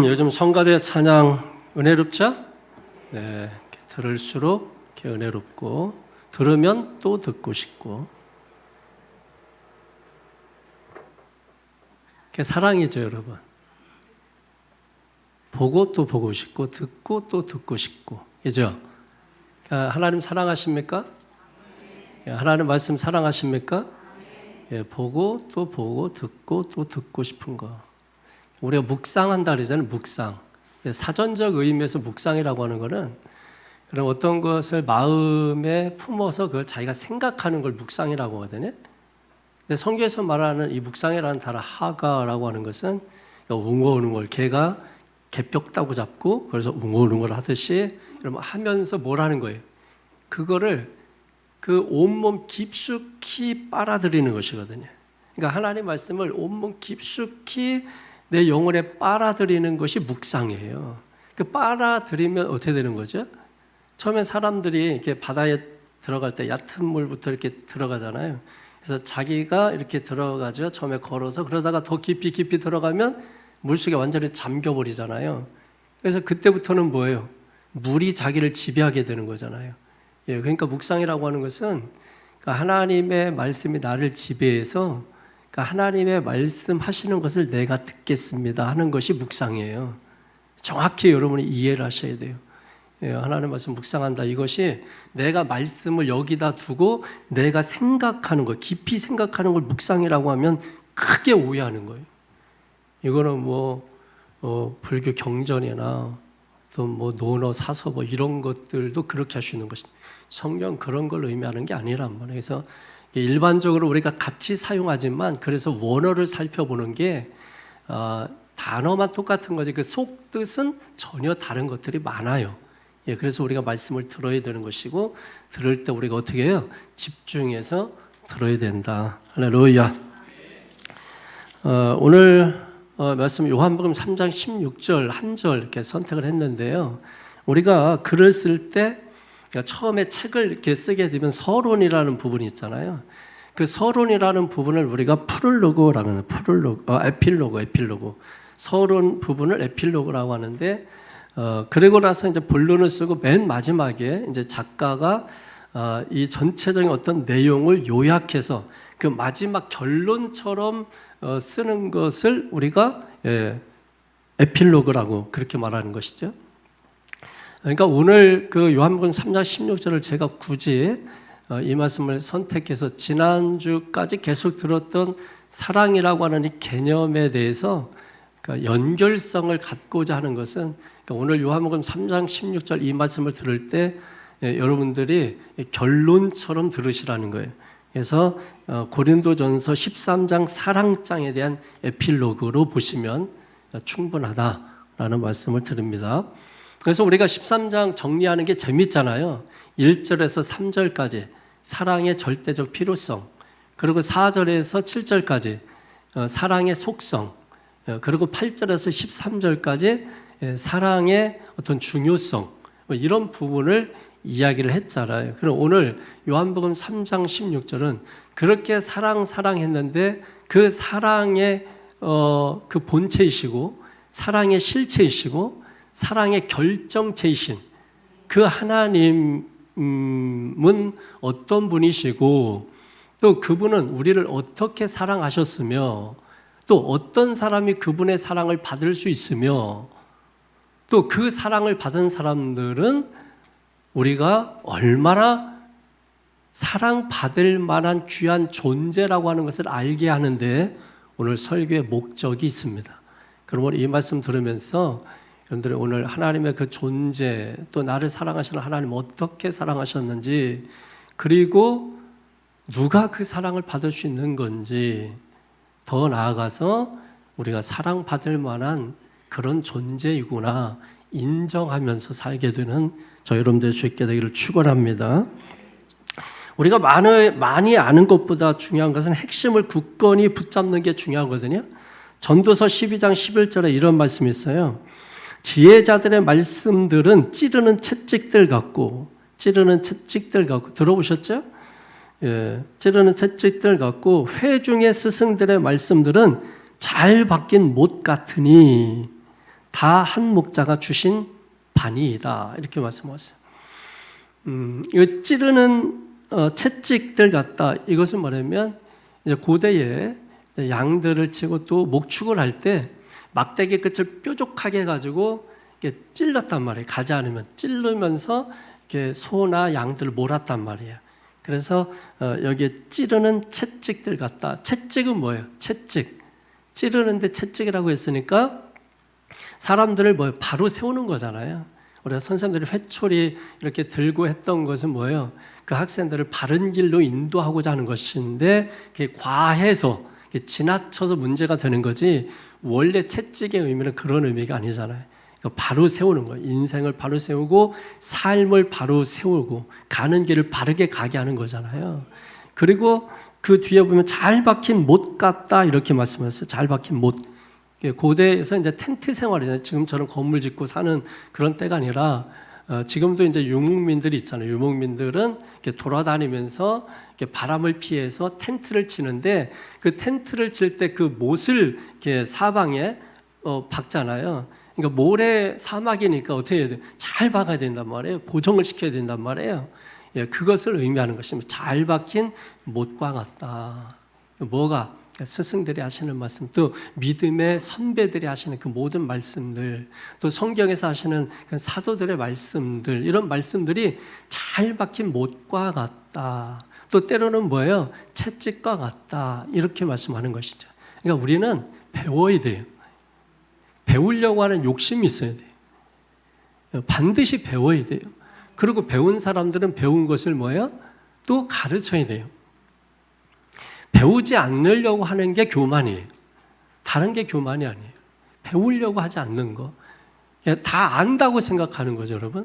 요즘 성가대 찬양 은혜롭죠? 네, 들을수록 이렇게 은혜롭고 들으면 또 듣고 싶고 그게 사랑이죠, 여러분. 보고 또 보고 싶고 듣고 또 듣고 싶고, 그죠? 하나님 사랑하십니까? 하나님 말씀 사랑하십니까? 예, 보고 또 보고 듣고 또 듣고 싶은 거. 우리가 묵상한다 그러잖아요. 묵상. 사전적 의미에서 묵상이라고 하는 거는 그런 어떤 것을 마음에 품어서 그걸 자기가 생각하는 걸 묵상이라고 하거든요. 근데 성경에서 말하는 이 묵상이라는 단어 하가라고 하는 것은 웅어우는 걸 개가 개뼈 따고 잡고 그래서 웅어우는 걸 하듯이 이러면 하면서 뭘 하는 거예요. 그거를 그 온몸 깊숙이 빨아들이는 것이거든요. 그러니까 하나님 말씀을 온몸 깊숙이 내 영혼에 빨아들이는 것이 묵상이에요. 그 빨아들이면 어떻게 되는 거죠? 처음에 사람들이 이렇게 바다에 들어갈 때 얕은 물부터 이렇게 들어가잖아요. 그래서 자기가 이렇게 들어가죠. 처음에 걸어서 그러다가 더 깊이 들어가면 물속에 완전히 잠겨버리잖아요. 그래서 그때부터는 뭐예요? 물이 자기를 지배하게 되는 거잖아요. 예, 그러니까 묵상이라고 하는 것은 하나님의 말씀이 나를 지배해서 하나님의 말씀하시는 것을 내가 듣겠습니다 하는 것이 묵상이에요. 정확히 여러분이 이해를 하셔야 돼요. 예, 하나님 말씀 묵상한다. 이것이 내가 말씀을 여기다 두고 내가 생각하는 것, 깊이 생각하는 걸 묵상이라고 하면 크게 오해하는 거예요. 이거는 불교 경전이나 또 논어, 사서 이런 것들도 그렇게 할 수 있는 것입니다. 성경 그런 걸 의미하는 게 아니란 말이에요. 그래서 일반적으로 우리가 같이 사용하지만 그래서 원어를 살펴보는 게 단어만 똑같은 거지 그 속뜻은 전혀 다른 것들이 많아요. 예, 그래서 우리가 말씀을 들어야 되는 것이고 들을 때 우리가 어떻게 해요? 집중해서 들어야 된다. 할렐루야. 오늘 말씀 요한복음 3장 16절 한 절 이렇게 선택을 했는데요. 우리가 글을 쓸 때 처음에 책을 이렇게 쓰게 되면 서론이라는 부분이 있잖아요. 그 서론이라는 부분을 우리가 프롤로그라고 하는 에필로그. 서론 부분을 에필로그라고 하는데 그리고 나서 이제 본론을 쓰고 맨 마지막에 이제 작가가 이 전체적인 어떤 내용을 요약해서 그 마지막 결론처럼 쓰는 것을 우리가 에필로그라고 그렇게 말하는 것이죠. 그러니까 오늘 그 요한복음 3장 16절을 제가 굳이 이 말씀을 선택해서 지난주까지 계속 들었던 사랑이라고 하는 이 개념에 대해서 연결성을 갖고자 하는 것은 오늘 요한복음 3장 16절 이 말씀을 들을 때 여러분들이 결론처럼 들으시라는 거예요. 그래서 고린도전서 13장 사랑장에 대한 에필로그로 보시면 충분하다라는 말씀을 드립니다. 그래서 우리가 13장 정리하는 게 재밌잖아요. 1절에서 3절까지 사랑의 절대적 필요성, 그리고 4절에서 7절까지 사랑의 속성, 그리고 8절에서 13절까지 사랑의 어떤 중요성, 이런 부분을 이야기를 했잖아요. 그럼 오늘 요한복음 3장 16절은 그렇게 사랑했는데 그 사랑의 그 본체이시고 사랑의 실체이시고 사랑의 결정체이신 그 하나님은 어떤 분이시고 또 그분은 우리를 어떻게 사랑하셨으며 또 어떤 사람이 그분의 사랑을 받을 수 있으며 또 그 사랑을 받은 사람들은 우리가 얼마나 사랑받을 만한 귀한 존재라고 하는 것을 알게 하는데 오늘 설교의 목적이 있습니다. 그러면 이 말씀 들으면서 여러분들이 오늘 하나님의 그 존재 또 나를 사랑하시는 하나님 어떻게 사랑하셨는지 그리고 누가 그 사랑을 받을 수 있는 건지 더 나아가서 우리가 사랑받을 만한 그런 존재이구나 인정하면서 살게 되는 저 여러분 될 수 있게 되기를 축원합니다. 우리가 많이 아는 것보다 중요한 것은 핵심을 굳건히 붙잡는 게 중요하거든요. 전도서 12장 11절에 이런 말씀이 있어요. 지혜자들의 말씀들은 찌르는 채찍들 같고 들어보셨죠? 예, 찌르는 채찍들 같고 회중의 스승들의 말씀들은 잘 박힌 못 같으니 다 한 목자가 주신 반이다. 이렇게 말씀하셨어요. 이 찌르는 채찍들 같다. 이것은 뭐냐면 이제 고대에 양들을 치고 또 목축을 할 때 막대기 끝을 뾰족하게 해가지고 이렇게 찔렀단 말이에요. 가지 않으면 찌르면서 이렇게 소나 양들을 몰았단 말이에요. 그래서 여기에 찌르는 채찍들 같다. 채찍은 뭐예요? 채찍. 찌르는데 채찍이라고 했으니까 사람들을 바로 세우는 거잖아요. 우리가 선생님들이 회초리 이렇게 들고 했던 것은 뭐예요? 그 학생들을 바른 길로 인도하고자 하는 것인데 그게 과해서 지나쳐서 문제가 되는 거지 원래 채찍의 의미는 그런 의미가 아니잖아요. 바로 세우는 거예요. 인생을 바로 세우고 삶을 바로 세우고 가는 길을 바르게 가게 하는 거잖아요. 그리고 그 뒤에 보면 잘 박힌 못 같다 이렇게 말씀하셨어요. 잘 박힌 못. 고대에서 이제 텐트 생활이잖아요. 지금처럼 건물 짓고 사는 그런 때가 아니라 지금도 이제 유목민들이 있잖아요. 유목민들은 이렇게 돌아다니면서 이렇게 바람을 피해서 텐트를 치는데 그 텐트를 칠 때 그 못을 이렇게 사방에 박잖아요. 그러니까 모래 사막이니까 어떻게 해야 돼요? 잘 박아야 된단 말이에요. 고정을 시켜야 된단 말이에요. 예, 그것을 의미하는 것입니다. 잘 박힌 못과 같다. 뭐가? 스승들이 하시는 말씀, 또 믿음의 선배들이 하시는 그 모든 말씀들, 또 성경에서 하시는 그 사도들의 말씀들, 이런 말씀들이 잘 박힌 못과 같다. 또 때로는 뭐예요? 채찍과 같다. 이렇게 말씀하는 것이죠. 그러니까 우리는 배워야 돼요. 배우려고 하는 욕심이 있어야 돼요. 반드시 배워야 돼요. 그리고 배운 사람들은 배운 것을 뭐예요? 또 가르쳐야 돼요. 배우지 않으려고 하는 게 교만이에요. 다른 게 교만이 아니에요. 배우려고 하지 않는 거. 다 안다고 생각하는 거죠, 여러분.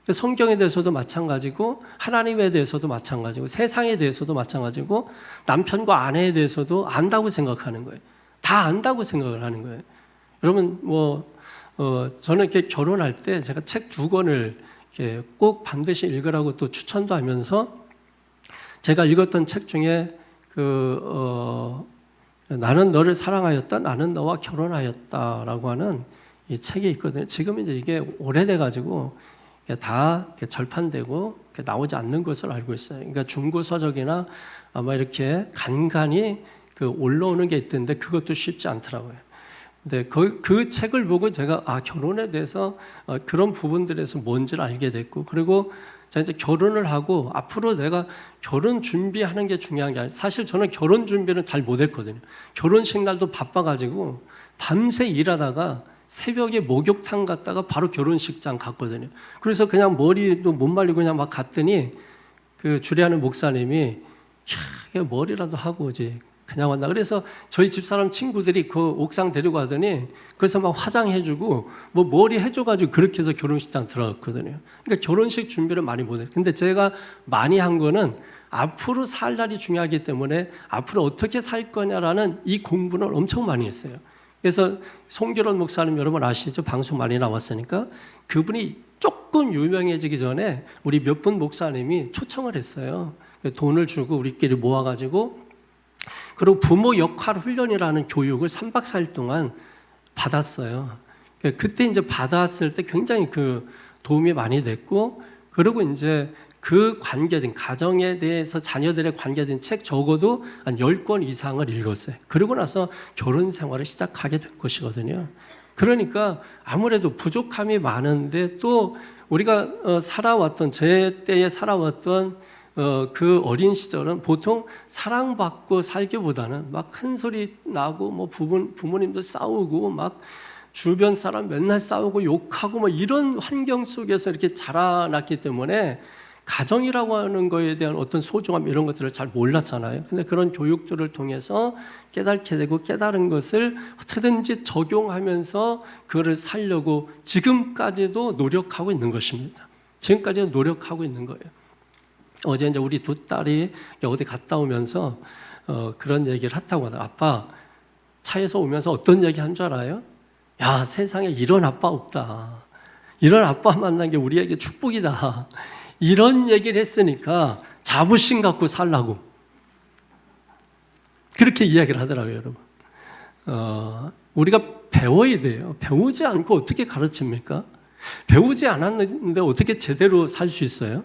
성경에 대해서도 마찬가지고 하나님에 대해서도 마찬가지고 세상에 대해서도 마찬가지고 남편과 아내에 대해서도 안다고 생각하는 거예요. 다 안다고 생각을 하는 거예요. 여러분 저는 이렇게 결혼할 때 제가 책 2권을 이렇게 꼭 반드시 읽으라고 또 추천도 하면서 제가 읽었던 책 중에 나는 너를 사랑하였다, 나는 너와 결혼하였다라고 하는 이 책이 있거든요. 지금 이제 이게 오래돼가지고 다 절판되고 나오지 않는 것을 알고 있어요. 그러니까 중고 서적이나 아마 이렇게 간간히 올라오는 게 있던데 그것도 쉽지 않더라고요. 근데 그 책을 보고 제가 결혼에 대해서 그런 부분들에서 뭔지를 알게 됐고, 그리고 제가 이제 결혼을 하고 앞으로 내가 결혼 준비하는 게 중요한 게 아니라, 사실 저는 결혼 준비는 잘 못했거든요. 결혼식 날도 바빠가지고 밤새 일하다가 새벽에 목욕탕 갔다가 바로 결혼식장 갔거든요. 그래서 그냥 머리도 못 말리고 그냥 막 갔더니 그 주례하는 목사님이 머리라도 하고 오지 그냥 왔나. 그래서 저희 집사람 친구들이 그 옥상 데리고 가더니 그래서 막 화장해주고 뭐 머리 해줘가지고 그렇게 해서 결혼식장 들어갔거든요. 그러니까 결혼식 준비를 많이 못해요. 근데 제가 많이 한 거는 앞으로 살 날이 중요하기 때문에 앞으로 어떻게 살 거냐라는 이 공부를 엄청 많이 했어요. 그래서 송기론 목사님 여러분 아시죠? 방송 많이 나왔으니까 그분이 조금 유명해지기 전에 우리 몇 분 목사님이 초청을 했어요. 돈을 주고 우리끼리 모아가지고, 그리고 부모 역할 훈련이라는 교육을 3박 4일 동안 받았어요. 그때 이제 받았을 때 굉장히 도움이 많이 됐고, 그리고 이제 그 관계된 가정에 대해서 자녀들의 관계된 책 적어도 한 10권 이상을 읽었어요. 그러고 나서 결혼 생활을 시작하게 된 것이거든요. 그러니까 아무래도 부족함이 많은데 또 우리가 살아왔던, 제 때에 살아왔던 그 어린 시절은 보통 사랑받고 살기보다는 막 큰 소리 나고 뭐 부모님도 싸우고 막 주변 사람 맨날 싸우고 욕하고 뭐 이런 환경 속에서 이렇게 자라났기 때문에 가정이라고 하는 거에 대한 어떤 소중함 이런 것들을 잘 몰랐잖아요. 근데 그런 교육들을 통해서 깨닫게 되고 깨달은 것을 어떻게든지 적용하면서 그거를 살려고 지금까지도 노력하고 있는 것입니다. 지금까지도 노력하고 있는 거예요. 어제 이제 우리 두 딸이 어디 갔다 오면서 그런 얘기를 했다고 하더라고요. 아빠 차에서 오면서 어떤 얘기 한 줄 알아요? 야, 세상에 이런 아빠 없다. 이런 아빠 만난 게 우리에게 축복이다. 이런 얘기를 했으니까 자부심 갖고 살라고 그렇게 이야기를 하더라고요, 여러분. 우리가 배워야 돼요. 배우지 않고 어떻게 가르칩니까? 배우지 않았는데 어떻게 제대로 살 수 있어요?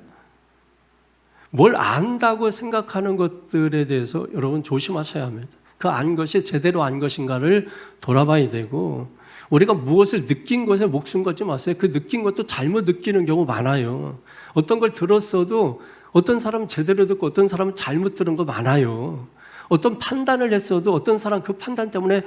뭘 안다고 생각하는 것들에 대해서 여러분 조심하셔야 합니다. 그 안 것이 제대로 안 것인가를 돌아봐야 되고, 우리가 무엇을 느낀 것에 목숨 걸지 마세요. 그 느낀 것도 잘못 느끼는 경우 많아요. 어떤 걸 들었어도 어떤 사람은 제대로 듣고 어떤 사람은 잘못 들은 거 많아요. 어떤 판단을 했어도 어떤 사람 그 판단 때문에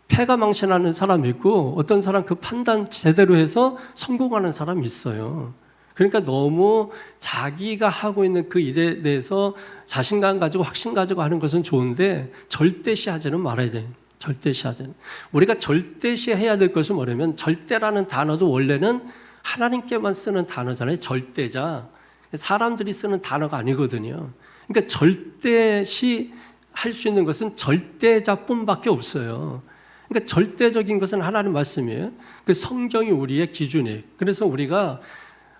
패가 망신하는 사람이 있고, 어떤 사람 그 판단 제대로 해서 성공하는 사람이 있어요. 그러니까 너무 자기가 하고 있는 그 일에 대해서 자신감 가지고 확신 가지고 하는 것은 좋은데 절대시하지는 말아야 돼요. 절대시하지는. 우리가 절대시해야 될 것은 뭐냐면, 절대라는 단어도 원래는 하나님께만 쓰는 단어잖아요. 절대자. 사람들이 쓰는 단어가 아니거든요. 그러니까 절대시 할 수 있는 것은 절대자뿐밖에 없어요. 그러니까 절대적인 것은 하나님 말씀이에요. 그 성경이 우리의 기준이에요. 그래서 우리가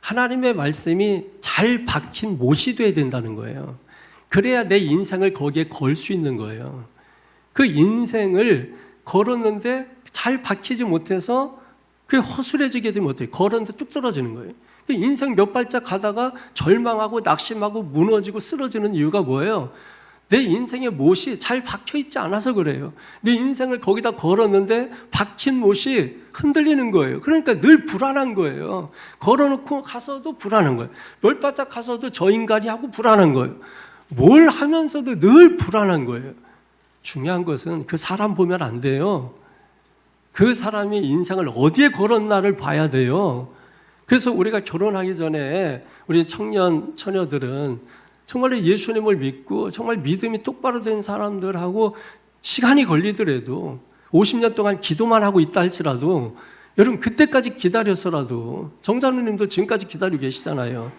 하나님의 말씀이 잘 박힌 못이 돼야 된다는 거예요. 그래야 내 인생을 거기에 걸 수 있는 거예요. 그 인생을 걸었는데 잘 박히지 못해서 그게 허술해지게 되면 어때요? 걸었는데 뚝 떨어지는 거예요. 인생 몇 발짝 가다가 절망하고 낙심하고 무너지고 쓰러지는 이유가 뭐예요? 내 인생의 못이 잘 박혀있지 않아서 그래요. 내 인생을 거기다 걸었는데 박힌 못이 흔들리는 거예요. 그러니까 늘 불안한 거예요. 걸어놓고 가서도 불안한 거예요. 몇 발짝 가서도 저 인간이 하고 불안한 거예요. 뭘 하면서도 늘 불안한 거예요. 중요한 것은 그 사람 보면 안 돼요. 그 사람이 인생을 어디에 걸었나를 봐야 돼요. 그래서 우리가 결혼하기 전에 우리 청년, 처녀들은 정말 예수님을 믿고 정말 믿음이 똑바로 된 사람들하고 시간이 걸리더라도 50년 동안 기도만 하고 있다 할지라도 여러분 그때까지 기다려서라도, 정장로님도 지금까지 기다리고 계시잖아요.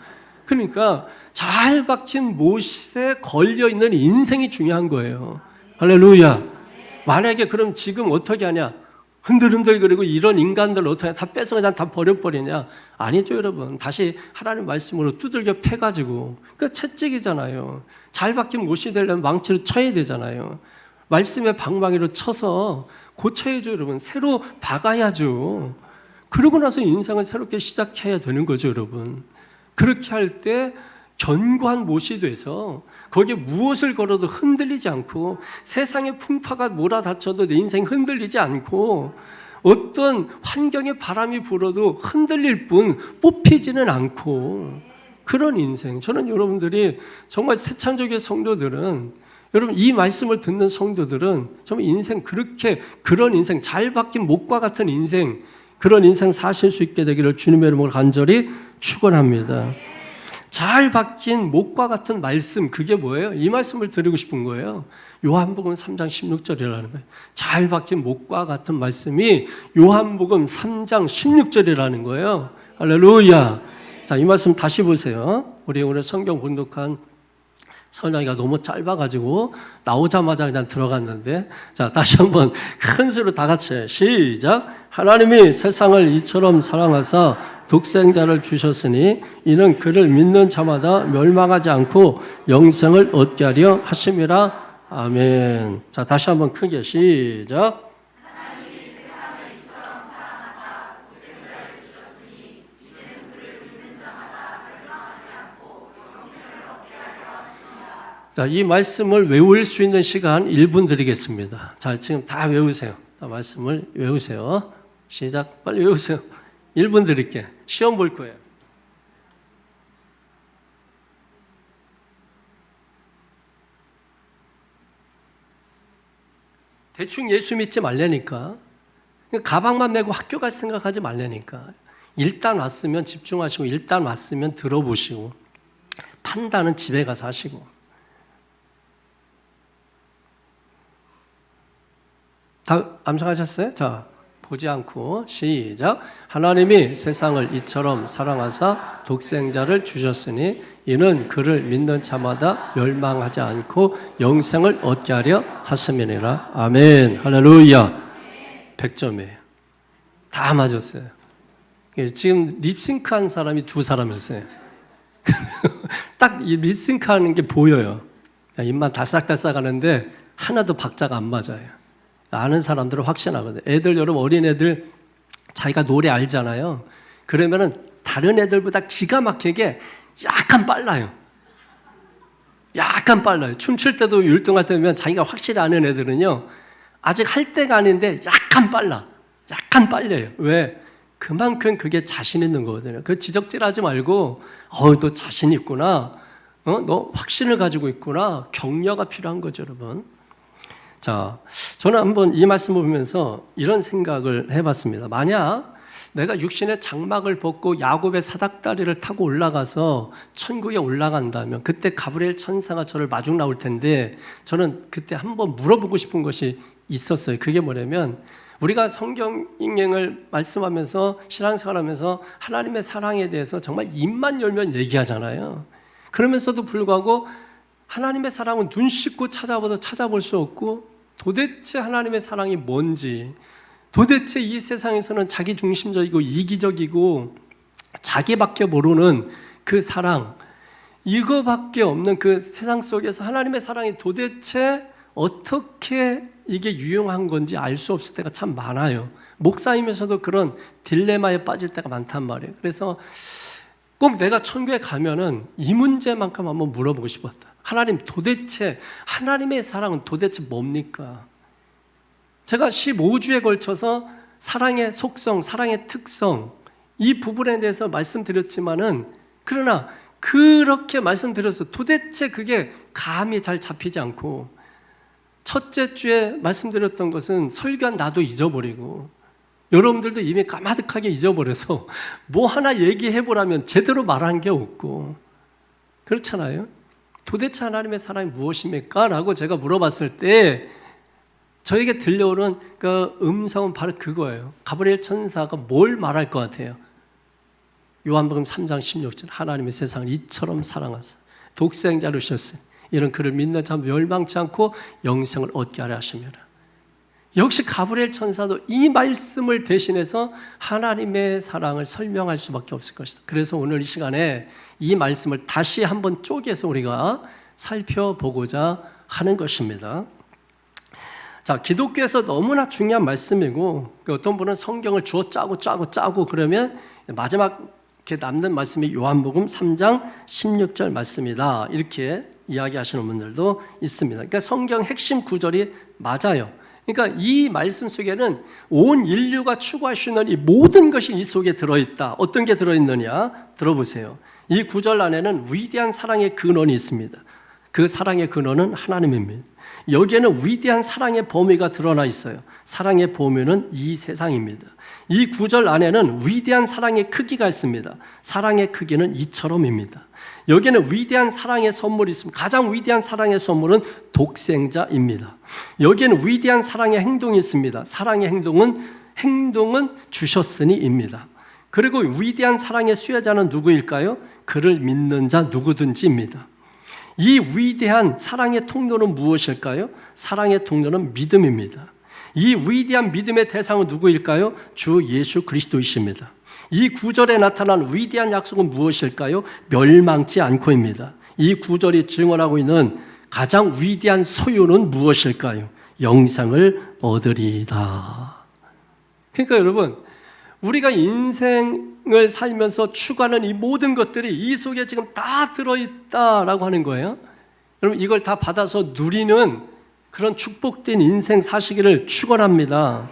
그러니까 잘 박힌 못에 걸려있는 인생이 중요한 거예요. 할렐루야. 만약에 그럼 지금 어떻게 하냐? 흔들흔들거리고 이런 인간들 어떻게 다 뺏어 그냥 다 버려버리냐? 아니죠, 여러분. 다시 하나님 말씀으로 두들겨 패가지고, 그 채찍이잖아요. 잘 박힌 못이 되려면 망치를 쳐야 되잖아요. 말씀의 방망이로 쳐서 고쳐야죠, 여러분. 새로 박아야죠. 그러고 나서 인생을 새롭게 시작해야 되는 거죠, 여러분. 그렇게 할 때 견고한 못이 돼서 거기에 무엇을 걸어도 흔들리지 않고, 세상의 풍파가 몰아닥쳐도 내 인생 흔들리지 않고, 어떤 환경의 바람이 불어도 흔들릴 뿐 뽑히지는 않고, 그런 인생. 저는 여러분들이 정말 새창조교 성도들은, 여러분 이 말씀을 듣는 성도들은 정말 인생 그렇게, 그런 인생, 잘 박힌 못과 같은 인생, 그런 인생 사실 수 있게 되기를 주님의 이름으로 간절히 축원합니다. 잘 박힌 못과 같은 말씀, 그게 뭐예요? 이 말씀을 드리고 싶은 거예요. 요한복음 3장 16절이라는 거예요. 잘 박힌 못과 같은 말씀이 요한복음 3장 16절이라는 거예요. 할렐루야. 자, 이 말씀 다시 보세요. 우리 오늘 성경 봉독한 설명이 너무 짧아가지고 나오자마자 그냥 들어갔는데, 자, 다시 한번 큰 소리로 다 같이 시작. 하나님이 세상을 이처럼 사랑하사 독생자를 주셨으니 이는 그를 믿는 자마다 멸망하지 않고 영생을 얻게 하려 하심이라. 아멘. 자, 다시 한번 크게 시작. 자, 이 말씀을 외울 수 있는 시간 1분 드리겠습니다. 자, 지금 다 외우세요. 다 말씀을 외우세요. 시작. 빨리 외우세요. 1분 드릴게. 시험 볼 거예요. 대충 예수 믿지 말라니까. 가방만 메고 학교 갈 생각하지 말라니까. 일단 왔으면 집중하시고, 일단 왔으면 들어보시고, 판단은 집에 가서 하시고. 다 암송하셨어요? 자, 보지 않고 시작. 하나님이 세상을 이처럼 사랑하사 독생자를 주셨으니 이는 그를 믿는 자마다 멸망하지 않고 영생을 얻게 하려 하심이니라. 아멘. 할렐루야. 100점이에요. 다 맞았어요. 지금 립싱크한 사람이 2사람이었어요. 딱 이 립싱크하는 게 보여요. 입만 달싹달싹 하는데 하나도 박자가 안 맞아요. 아는 사람들은 확신하거든요. 애들, 여러분 어린애들 자기가 노래 알잖아요. 그러면은 다른 애들보다 기가 막히게 약간 빨라요. 약간 빨라요. 춤출 때도 율동할 때면 자기가 확실히 아는 애들은요, 아직 할 때가 아닌데 약간 빨라. 약간 빨려요. 왜? 그만큼 그게 자신 있는 거거든요. 그 지적질하지 말고, 너 자신 있구나. 너 확신을 가지고 있구나. 격려가 필요한 거죠, 여러분. 자, 저는 한번 이 말씀을 보면서 이런 생각을 해봤습니다. 만약 내가 육신의 장막을 벗고 야곱의 사닥다리를 타고 올라가서 천국에 올라간다면 그때 가브리엘 천사가 저를 마중 나올 텐데, 저는 그때 한번 물어보고 싶은 것이 있었어요. 그게 뭐냐면, 우리가 성경 인행을 말씀하면서 신앙생활하면서 하나님의 사랑에 대해서 정말 입만 열면 얘기하잖아요. 그러면서도 불구하고 하나님의 사랑은 눈 씻고 찾아봐도 찾아볼 수 없고, 도대체 하나님의 사랑이 뭔지, 도대체 이 세상에서는 자기 중심적이고 이기적이고 자기밖에 모르는 그 사랑, 이거밖에 없는 그 세상 속에서 하나님의 사랑이 도대체 어떻게 이게 유용한 건지 알 수 없을 때가 참 많아요. 목사이면서도 그런 딜레마에 빠질 때가 많단 말이에요. 그래서 꼭 내가 천국에 가면은 이 문제만큼 한번 물어보고 싶었다. 하나님, 도대체 하나님의 사랑은 도대체 뭡니까? 제가 15주에 걸쳐서 사랑의 속성, 사랑의 특성, 이 부분에 대해서 말씀드렸지만은, 그러나 그렇게 말씀드려서 도대체 그게 감이 잘 잡히지 않고, 첫째 주에 말씀드렸던 것은 설교한 나도 잊어버리고, 여러분들도 이미 까마득하게 잊어버려서 뭐 하나 얘기해보라면 제대로 말한 게 없고, 그렇잖아요. 도대체 하나님의 사랑이 무엇입니까? 라고 제가 물어봤을 때 저에게 들려오는 그 음성은 바로 그거예요. 가브리엘 천사가 뭘 말할 것 같아요? 요한복음 3장 16절, 하나님의 세상을 이처럼 사랑하사 독생자를 주셨으니 이런 그를 믿는 자 멸망치 않고 영생을 얻게 하려 하심이라. 역시 가브리엘 천사도 이 말씀을 대신해서 하나님의 사랑을 설명할 수밖에 없을 것이다. 그래서 오늘 이 시간에 이 말씀을 다시 한번 쪼개서 우리가 살펴보고자 하는 것입니다. 자, 기독교에서 너무나 중요한 말씀이고, 어떤 분은 성경을 주어 짜고 그러면 마지막 이렇게 남는 말씀이 요한복음 3장 16절 말씀이다, 이렇게 이야기하시는 분들도 있습니다. 그러니까 성경 핵심 구절이 맞아요. 그러니까 이 말씀 속에는 온 인류가 추구할 수 있는 이 모든 것이 이 속에 들어있다. 어떤 게 들어있느냐? 들어보세요. 이 구절 안에는 위대한 사랑의 근원이 있습니다. 그 사랑의 근원은 하나님입니다. 여기에는 위대한 사랑의 범위가 드러나 있어요. 사랑의 범위는 이 세상입니다. 이 구절 안에는 위대한 사랑의 크기가 있습니다. 사랑의 크기는 이처럼입니다. 여기에는 위대한 사랑의 선물이 있습니다. 가장 위대한 사랑의 선물은 독생자입니다. 여기에는 위대한 사랑의 행동이 있습니다. 사랑의 행동은 주셨으니입니다. 그리고 위대한 사랑의 수혜자는 누구일까요? 그를 믿는 자 누구든지입니다. 이 위대한 사랑의 통로는 무엇일까요? 사랑의 통로는 믿음입니다. 이 위대한 믿음의 대상은 누구일까요? 주 예수 그리스도이십니다. 이 구절에 나타난 위대한 약속은 무엇일까요? 멸망치 않고입니다. 이 구절이 증언하고 있는 가장 위대한 소유는 무엇일까요? 영생을 얻으리이다. 그러니까 여러분, 우리가 인생을 살면서 추구하는 이 모든 것들이 이 속에 지금 다 들어있다라고 하는 거예요. 여러분, 이걸 다 받아서 누리는 그런 축복된 인생 사시기를 축원합니다.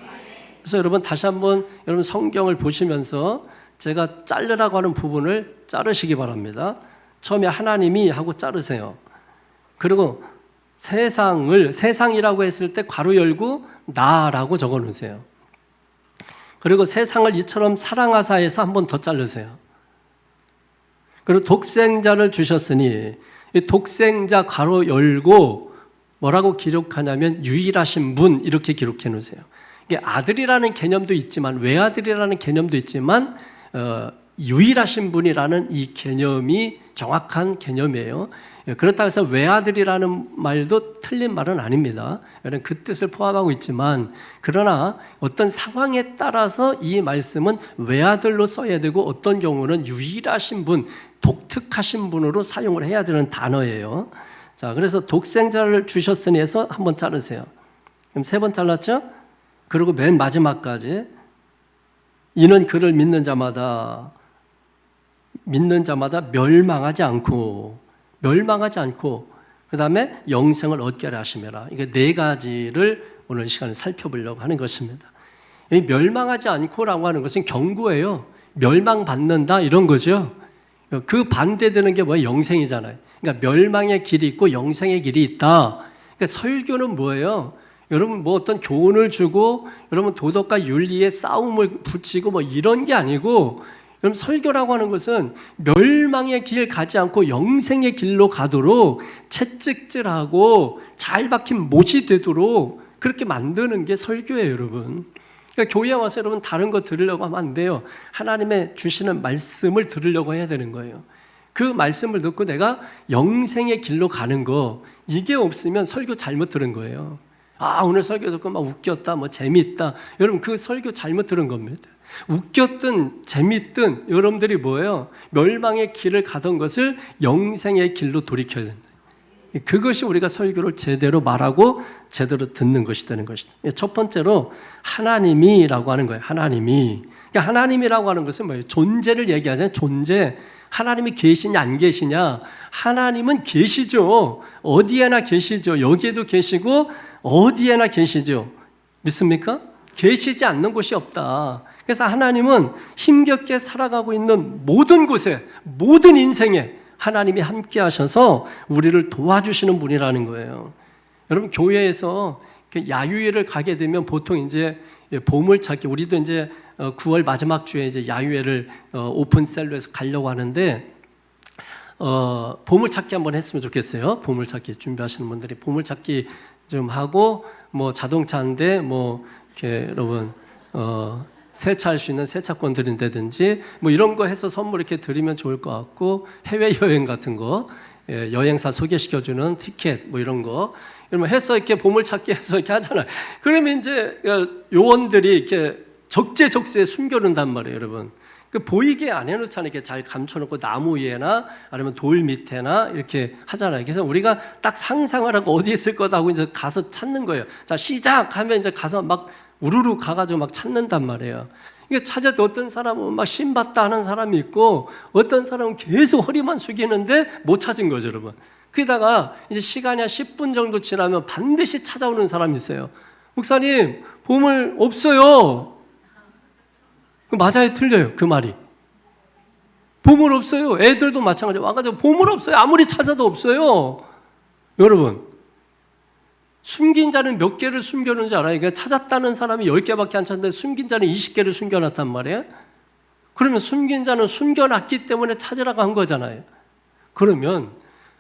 그래서 여러분, 다시 한번 여러분 성경을 보시면서 제가 자르라고 하는 부분을 자르시기 바랍니다. 처음에 하나님이 하고 자르세요. 그리고 세상이라고 했을 때 괄호 열고 나라고 적어 놓으세요. 그리고 세상을 이처럼 사랑하사에서 한 번 더 자르세요. 그리고 독생자를 주셨으니, 이 독생자 괄호 열고 뭐라고 기록하냐면 유일하신 분, 이렇게 기록해 놓으세요. 이게 아들이라는 개념도 있지만, 외아들이라는 개념도 있지만, 유일하신 분이라는 이 개념이 정확한 개념이에요. 그렇다고 해서 외아들이라는 말도 틀린 말은 아닙니다. 그 뜻을 포함하고 있지만, 그러나 어떤 상황에 따라서 이 말씀은 외아들로 써야 되고, 어떤 경우는 유일하신 분, 독특하신 분으로 사용을 해야 되는 단어예요. 자, 그래서 독생자를 주셨으니 해서 한번 자르세요. 그럼 3번 잘랐죠? 그리고 맨 마지막까지 이는 그를 믿는 자마다 멸망하지 않고 그 다음에 영생을 얻게 하려 하심이라. 이게 4가지를 오늘 시간에 살펴보려고 하는 것입니다. 이 멸망하지 않고라고 하는 것은 경고예요. 멸망받는다 이런 거죠. 그 반대되는 게 뭐예요? 영생이잖아요. 그러니까 멸망의 길이 있고 영생의 길이 있다. 그러니까 설교는 뭐예요? 여러분 뭐 어떤 교훈을 주고 여러분 도덕과 윤리의 싸움을 붙이고 뭐 이런 게 아니고, 여러분 설교라고 하는 것은 멸망의 길 가지 않고 영생의 길로 가도록 채찍질하고 잘 박힌 못이 되도록 그렇게 만드는 게 설교예요, 여러분. 그러니까 교회에 와서 여러분 다른 거 들으려고 하면 안 돼요. 하나님의 주시는 말씀을 들으려고 해야 되는 거예요. 그 말씀을 듣고 내가 영생의 길로 가는 거, 이게 없으면 설교 잘못 들은 거예요. 아, 오늘 설교 듣고 막 웃겼다, 뭐 재밌다. 여러분 그 설교 잘못 들은 겁니다. 웃겼든 재밌든 여러분들이 뭐예요? 멸망의 길을 가던 것을 영생의 길로 돌이켜야 된다. 그것이 우리가 설교를 제대로 말하고 제대로 듣는 것이 되는 것입니다. 첫 번째로 하나님이라고 하는 거예요. 하나님이. 그러니까 하나님이라고 하는 것은 뭐예요? 존재를 얘기하잖아요. 존재. 하나님이 계시냐 안 계시냐? 하나님은 계시죠. 어디에나 계시죠. 여기에도 계시고 어디에나 계시죠. 믿습니까? 계시지 않는 곳이 없다. 그래서 하나님은 힘겹게 살아가고 있는 모든 곳에, 모든 인생에 하나님이 함께 하셔서 우리를 도와주시는 분이라는 거예요. 여러분 교회에서 야유회를 가게 되면 보통 이제 보물찾기, 우리도 이제 9월 마지막 주에 이제 야유회를 오픈셀로 해서 가려고 하는데 보물찾기 한번 했으면 좋겠어요. 보물찾기 준비하시는 분들이 보물찾기 좀 하고, 뭐 자동차 한 대, 뭐 이렇게 여러분 세차할 수 있는 세차권 드린다든지 뭐 이런 거 해서 선물 이렇게 드리면 좋을 것 같고, 해외여행 같은 거, 여행사 소개시켜주는 티켓 뭐 이런 거 이러면 해서 이렇게 보물찾기 해서 이렇게 하잖아요. 그러면 이제 요원들이 이렇게 적재적소에 숨겨놓는단 말이에요, 여러분. 그 보이게 안 해놓잖아요. 이렇게 잘 감춰놓고 나무 위에나 아니면 돌 밑에나 이렇게 하잖아요. 그래서 우리가 딱 상상을 하고 어디 있을 거다 하고 이제 가서 찾는 거예요. 자, 시작하면 이제 가서 막 우르르 가가지고 막 찾는단 말이에요. 이게 찾아도 어떤 사람은 막 신받다 하는 사람이 있고 어떤 사람은 계속 허리만 숙이는데 못 찾은 거죠, 여러분. 그러다가 이제 시간이 한 10분 정도 지나면 반드시 찾아오는 사람이 있어요. 목사님, 보물 없어요. 맞아요, 틀려요, 그 말이. 보물 없어요. 애들도 마찬가지로 와가지고 보물 없어요. 아무리 찾아도 없어요. 여러분, 숨긴 자는 몇 개를 숨겨놓은지 알아요? 그러니까 찾았다는 사람이 10개밖에 안 찾는데 숨긴 자는 20개를 숨겨놨단 말이에요. 그러면 숨긴 자는 숨겨놨기 때문에 찾으라고 한 거잖아요. 그러면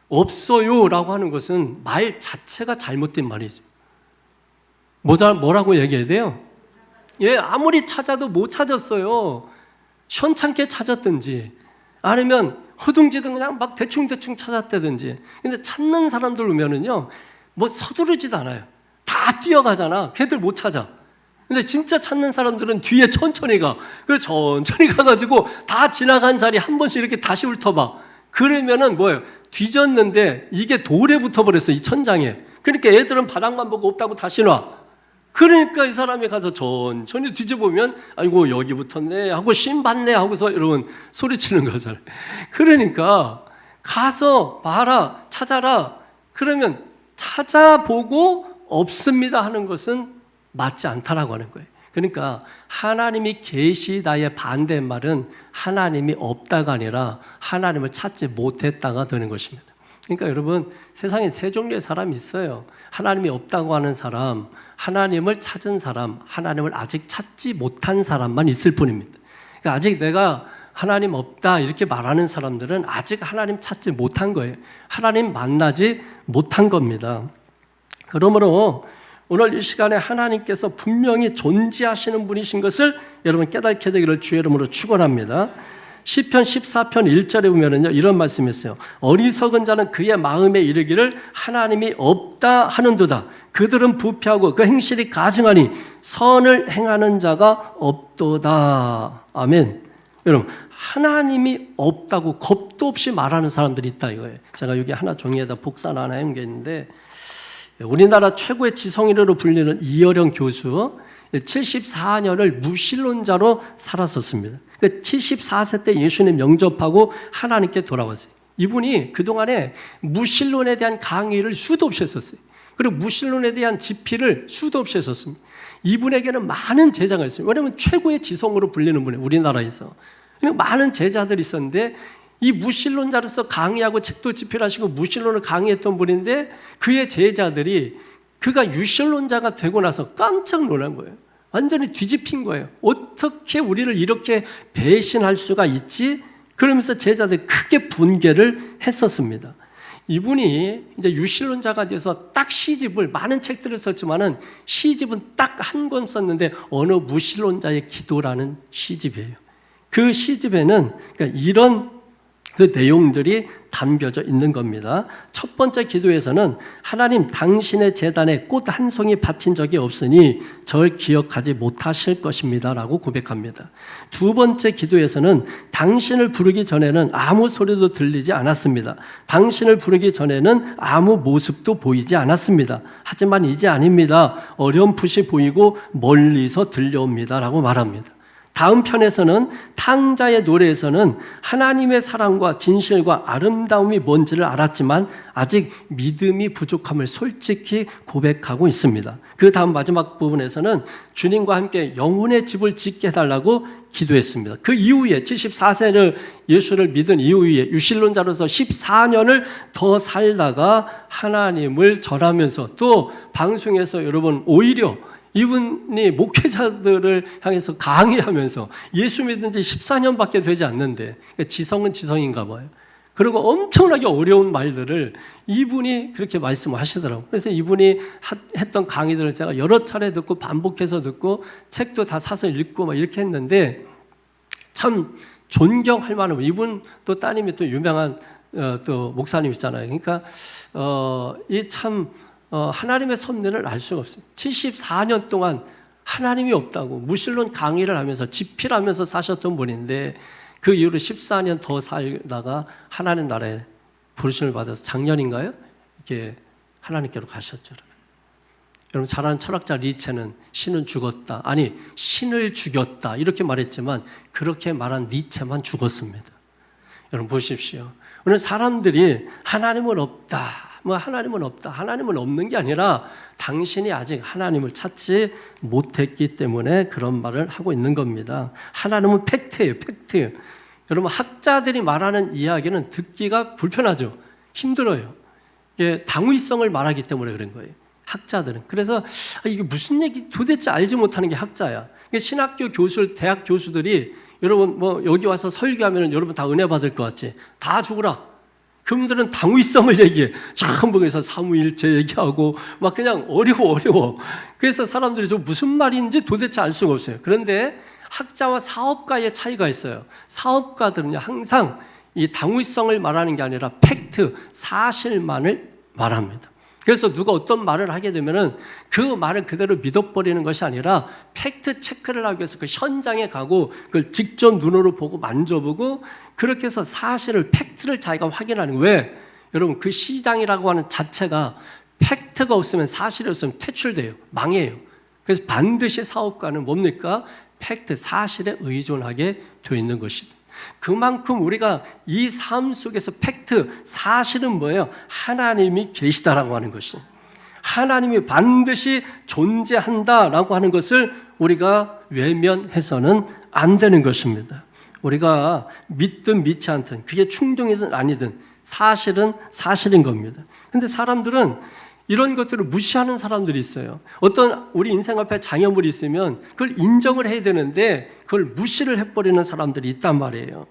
없어요 라고 하는 것은 말 자체가 잘못된 말이죠. 뭐라고 얘기해야 돼요? 예, 아무리 찾아도 못 찾았어요. 현찮게 찾았든지 아니면 허둥지둥 그냥 막 대충대충 찾았다든지. 근데 찾는 사람들 보면은요, 뭐 서두르지도 않아요. 다 뛰어가잖아. 걔들 못 찾아. 근데 진짜 찾는 사람들은 뒤에 천천히 가. 그래서 천천히 가가지고 다 지나간 자리 한 번씩 이렇게 다시 훑어봐. 그러면은 뭐예요? 뒤졌는데 이게 돌에 붙어버렸어, 이 천장에. 그러니까 애들은 바닥만 보고 없다고 다시 놔. 그러니까 이 사람이 가서 천천히 뒤져보면 아이고 여기 붙었네 하고 신받네 하고서 여러분 소리치는 거잖아요. 그러니까 가서 봐라, 찾아라. 그러면 찾아보고 없습니다 하는 것은 맞지 않다라고 하는 거예요. 그러니까 하나님이 계시다의 반대말은 하나님이 없다가 아니라 하나님을 찾지 못했다가 되는 것입니다. 그러니까 여러분 세상에 세 종류의 사람이 있어요. 하나님이 없다고 하는 사람, 하나님을 찾은 사람, 하나님을 아직 찾지 못한 사람만 있을 뿐입니다. 그러니까 아직 내가 하나님 없다 이렇게 말하는 사람들은 아직 하나님 찾지 못한 거예요. 하나님 만나지 못한 겁니다. 그러므로 오늘 이 시간에 하나님께서 분명히 존재하시는 분이신 것을 여러분 깨닫게 되기를 주의 이름으로 축원합니다. 시편 14편 1절에 보면은요, 이런 말씀이 있어요. 어리석은 자는 그의 마음에 이르기를 하나님이 없다 하는도다. 그들은 부패하고 그 행실이 가증하니 선을 행하는 자가 없도다. 아멘. 여러분, 하나님이 없다고 겁도 없이 말하는 사람들이 있다 이거예요. 제가 여기 하나 종이에다 복사 하나 해놓은 게 있는데, 우리나라 최고의 지성인으로 불리는 이어령 교수 74년을 무신론자로 살았었습니다. 74세 때 예수님 영접하고 하나님께 돌아왔어요. 이분이 그동안에 무신론에 대한 강의를 수도 없이 했었어요. 그리고 무신론에 대한 집필을 수도 없이 했었습니다. 이분에게는 많은 제자가 있어요. 왜냐하면 최고의 지성으로 불리는 분이에요. 우리나라에서. 많은 제자들이 있었는데 이 무신론자로서 강의하고 책도 집필하시고 무신론을 강의했던 분인데 그의 제자들이 그가 유신론자가 되고 나서 깜짝 놀란 거예요. 완전히 뒤집힌 거예요. 어떻게 우리를 이렇게 배신할 수가 있지? 그러면서 제자들이 크게 분개를 했었습니다. 이분이 이제 유신론자가 돼서 딱 시집을 많은 책들을 썼지만은 시집은 딱 한 권 썼는데 어느 무신론자의 기도라는 시집이에요. 그 시집에는 그러니까 이런 그 내용들이 담겨져 있는 겁니다. 첫 번째 기도에서는 하나님 당신의 제단에 꽃 한 송이 바친 적이 없으니 절 기억하지 못하실 것입니다 라고 고백합니다. 두 번째 기도에서는 당신을 부르기 전에는 아무 소리도 들리지 않았습니다. 당신을 부르기 전에는 아무 모습도 보이지 않았습니다. 하지만 이제 아닙니다. 어렴풋이 보이고 멀리서 들려옵니다 라고 말합니다. 다음 편에서는 탕자의 노래에서는 하나님의 사랑과 진실과 아름다움이 뭔지를 알았지만 아직 믿음이 부족함을 솔직히 고백하고 있습니다. 그 다음 마지막 부분에서는 주님과 함께 영혼의 집을 짓게 해달라고 기도했습니다. 그 이후에 74세를 예수를 믿은 이후에 유신론자로서 14년을 더 살다가 하나님을 절하면서 또 방송에서 여러분 오히려 이분이 목회자들을 향해서 강의하면서 예수 믿은 지 14년밖에 되지 않는데 지성은 지성인가 봐요. 그리고 엄청나게 어려운 말들을 이분이 그렇게 말씀하시더라고요. 그래서 이분이 했던 강의들을 제가 여러 차례 듣고 반복해서 듣고 책도 다 사서 읽고 막 이렇게 했는데 참 존경할 만한 이분 또 따님이 또 유명한 또 목사님 있잖아요. 그러니까 이 참 하나님의 섭리를 알 수가 없어요. 74년 동안 하나님이 없다고 무신론 강의를 하면서 집필하면서 사셨던 분인데 그 이후로 14년 더 살다가 하나님 나라에 부르심을 받아서 작년인가요? 이렇게 하나님께로 가셨죠. 여러분 잘 아는 철학자 니체는 신은 죽었다. 아니 신을 죽였다 이렇게 말했지만 그렇게 말한 니체만 죽었습니다. 여러분 보십시오. 오늘 사람들이 하나님은 없다. 하나님은 없다. 하나님은 없는 게 아니라 당신이 아직 하나님을 찾지 못했기 때문에 그런 말을 하고 있는 겁니다. 하나님은 팩트예요. 팩트. 여러분 학자들이 말하는 이야기는 듣기가 불편하죠. 힘들어요. 당위성을 말하기 때문에 그런 거예요. 학자들은. 그래서 이게 무슨 얘기 도대체 알지 못하는 게 학자야. 신학교 교수, 대학 교수들이 여러분 여기 와서 설교하면 여러분 다 은혜 받을 것 같지. 다 죽으라. 그분들은 당위성을 얘기해. 전국에서 삼위일체 얘기하고 막 그냥 어려워. 그래서 사람들이 좀 무슨 말인지 도대체 알 수가 없어요. 그런데 학자와 사업가의 차이가 있어요. 사업가들은요 항상 이 당위성을 말하는 게 아니라 팩트, 사실만을 말합니다. 그래서 누가 어떤 말을 하게 되면은 그 말을 그대로 믿어버리는 것이 아니라 팩트 체크를 하기 위해서 그 현장에 가고 그걸 직접 눈으로 보고 만져보고 그렇게 해서 사실을 팩트를 자기가 확인하는 거예요. 왜? 여러분 그 시장이라고 하는 자체가 팩트가 없으면 사실이 없으면 퇴출돼요. 망해요. 그래서 반드시 사업가는 뭡니까? 팩트, 사실에 의존하게 되어 있는 것입니다. 그만큼 우리가 이 삶 속에서 팩트, 사실은 뭐예요? 하나님이 계시다라고 하는 것이. 하나님이 반드시 존재한다라고 하는 것을 우리가 외면해서는 안 되는 것입니다. 우리가 믿든 믿지 않든 그게 충동이든 아니든 사실은 사실인 겁니다. 그런데 사람들은 이런 것들을 무시하는 사람들이 있어요. 어떤 우리 인생 앞에 장애물이 있으면 그걸 인정을 해야 되는데 그걸 무시를 해버리는 사람들이 있단 말이에요.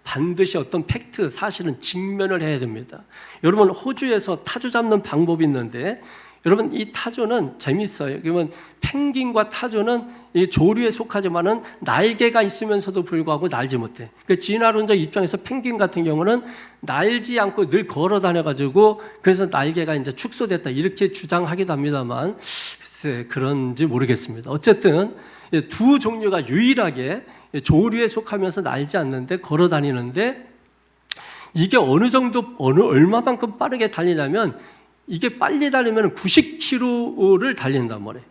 반드시 어떤 팩트, 사실은 직면을 해야 됩니다. 여러분 호주에서 타조 잡는 방법이 있는데 여러분 이 타조는 재밌어요. 그러면 펭귄과 타조는 이 조류에 속하지만은 날개가 있으면서도 불구하고 날지 못해. 그 진화론적 입장에서 펭귄 같은 경우는 날지 않고 늘 걸어 다녀가지고 그래서 날개가 이제 축소됐다 이렇게 주장하기도 합니다만 글쎄 그런지 모르겠습니다. 어쨌든 두 종류가 유일하게 조류에 속하면서 날지 않는데 걸어 다니는데 이게 어느 정도 얼마만큼 빠르게 달리냐면 이게 빨리 달리면 90km를 달린단 말이에요.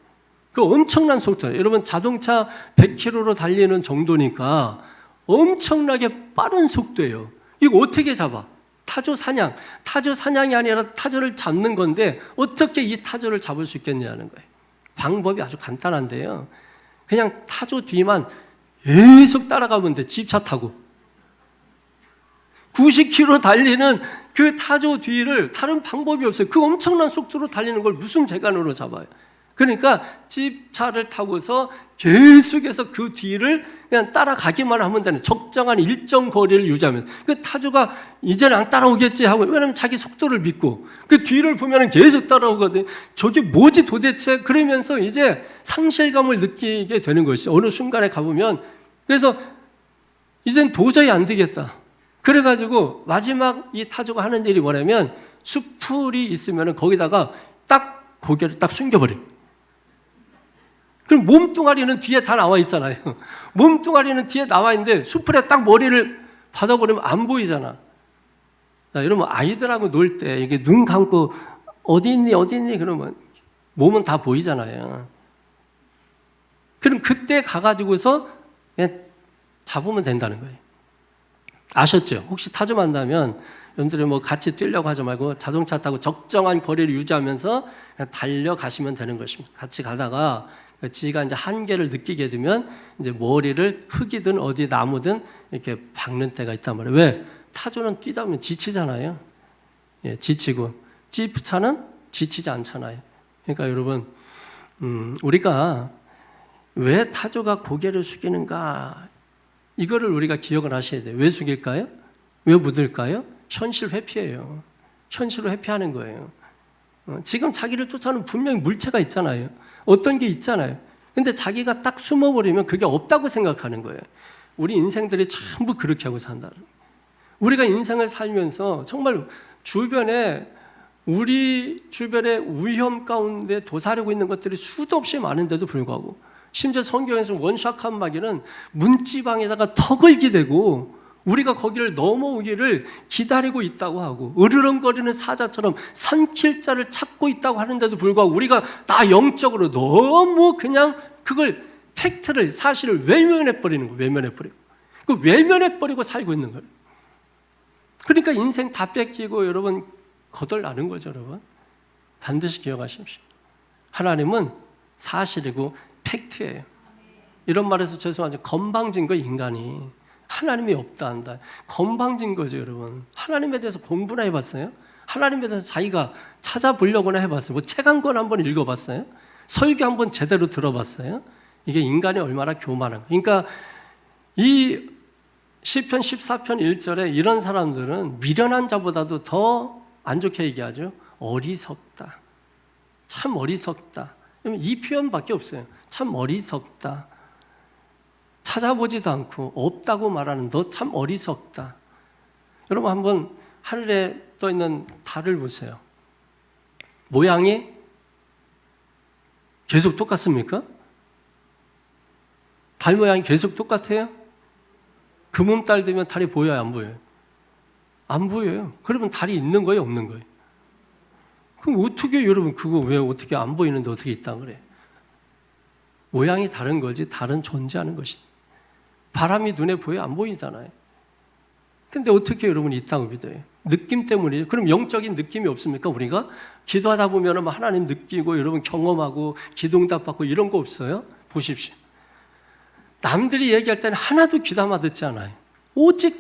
그 엄청난 속도예요. 여러분 자동차 100km로 달리는 정도니까 엄청나게 빠른 속도예요. 이거 어떻게 잡아? 타조 사냥. 타조 사냥이 아니라 타조를 잡는 건데 어떻게 이 타조를 잡을 수 있겠냐는 거예요. 방법이 아주 간단한데요. 그냥 타조 뒤만 계속 따라가면 돼. 집차 타고. 90km 달리는 그 타조 뒤를 다른 방법이 없어요. 그 엄청난 속도로 달리는 걸 무슨 재간으로 잡아요. 그러니까 집차를 타고서 계속해서 그 뒤를 그냥 따라가기만 하면 되는, 적정한 일정 거리를 유지하면, 그 타조가 이제는 안 따라오겠지 하고, 왜냐하면 자기 속도를 믿고 그 뒤를 보면 계속 따라오거든. 저게 뭐지 도대체? 그러면서 이제 상실감을 느끼게 되는 것이죠. 어느 순간에 가보면. 그래서 이젠 도저히 안 되겠다. 그래가지고 마지막 이 타조가 하는 일이 뭐냐면, 수풀이 있으면 거기다가 딱 고개를 딱 숨겨버려요. 그럼 몸뚱아리는 뒤에 다 나와 있잖아요. 몸뚱아리는 뒤에 나와 있는데 수풀에 딱 머리를 받아버리면 안 보이잖아. 자, 여러분 아이들하고 놀 때 이게 눈 감고 어디 있니 어디 있니 그러면 몸은 다 보이잖아요. 그럼 그때 가가지고서 그냥 잡으면 된다는 거예요. 아셨죠? 혹시 타조 만나면 여러분들이 뭐 같이 뛰려고 하지 말고 자동차 타고 적정한 거리를 유지하면서 그냥 달려가시면 되는 것입니다. 같이 가다가 지가 이제 한계를 느끼게 되면 이제 머리를 흙이든 어디 나무든 이렇게 박는 때가 있단 말이에요. 왜? 타조는 뛰다 보면 지치잖아요. 예, 지치고 지프차는 지치지 않잖아요. 그러니까 여러분, 우리가 왜 타조가 고개를 숙이는가? 이거를 우리가 기억을 하셔야 돼요. 왜 숙일까요? 왜 묻을까요? 현실 회피예요. 현실을 회피하는 거예요. 지금 자기를 쫓아오는 분명히 물체가 있잖아요. 어떤 게 있잖아요. 근데 자기가 딱 숨어버리면 그게 없다고 생각하는 거예요. 우리 인생들이 전부 그렇게 하고 산다. 우리가 인생을 살면서 정말 우리 주변에 위험 가운데 도사리고 있는 것들이 수도 없이 많은데도 불구하고, 심지어 성경에서 원샷한 마귀는 문지방에다가 턱을 기대고 우리가 거기를 넘어오기를 기다리고 있다고 하고, 으르렁거리는 사자처럼 삼킬 자를 찾고 있다고 하는데도 불구하고 우리가 다 영적으로 너무 그냥 그걸 팩트를, 사실을 외면해버리는 거예요. 외면해버리고 그 외면해버리고 살고 있는 거예요. 그러니까 인생 다 뺏기고 여러분 거덜나는 거죠. 여러분 반드시 기억하십시오. 하나님은 사실이고 팩트예요. 이런 말에서 죄송하지만 건방진 거 인간이 하나님이 없다 한다. 건방진 거죠, 여러분. 하나님에 대해서 공부나 해봤어요? 하나님에 대해서 자기가 찾아보려고나 해봤어요? 뭐 책 한 권 한번 읽어봤어요? 설교 한번 제대로 들어봤어요? 이게 인간이 얼마나 교만한가. 그러니까 이 시편 14편 1절에 이런 사람들은 미련한 자보다도 더 안 좋게 얘기하죠. 어리석다. 참 어리석다. 이 표현밖에 없어요. 참 어리석다. 찾아보지도 않고 없다고 말하는 너 참 어리석다. 여러분 한번 하늘에 떠 있는 달을 보세요. 모양이 계속 똑같습니까? 달 모양이 계속 똑같아요? 금음달 되면 달이 보여요, 안 보여요? 안 보여요. 그러면 달이 있는 거예요, 없는 거예요? 그럼 어떻게 여러분 그거 왜 어떻게 안 보이는데 어떻게 있다 그래? 모양이 다른 거지 달은 존재하는 것이다. 바람이 눈에 보여 안 보이잖아요. 근데 어떻게 여러분이 있다고 믿어요? 느낌 때문이에요. 그럼 영적인 느낌이 없습니까? 우리가 기도하다 보면 하나님 느끼고 여러분 경험하고 기도응답 받고 이런 거 없어요? 보십시오. 남들이 얘기할 때는 하나도 귀담아 듣지 않아요. 오직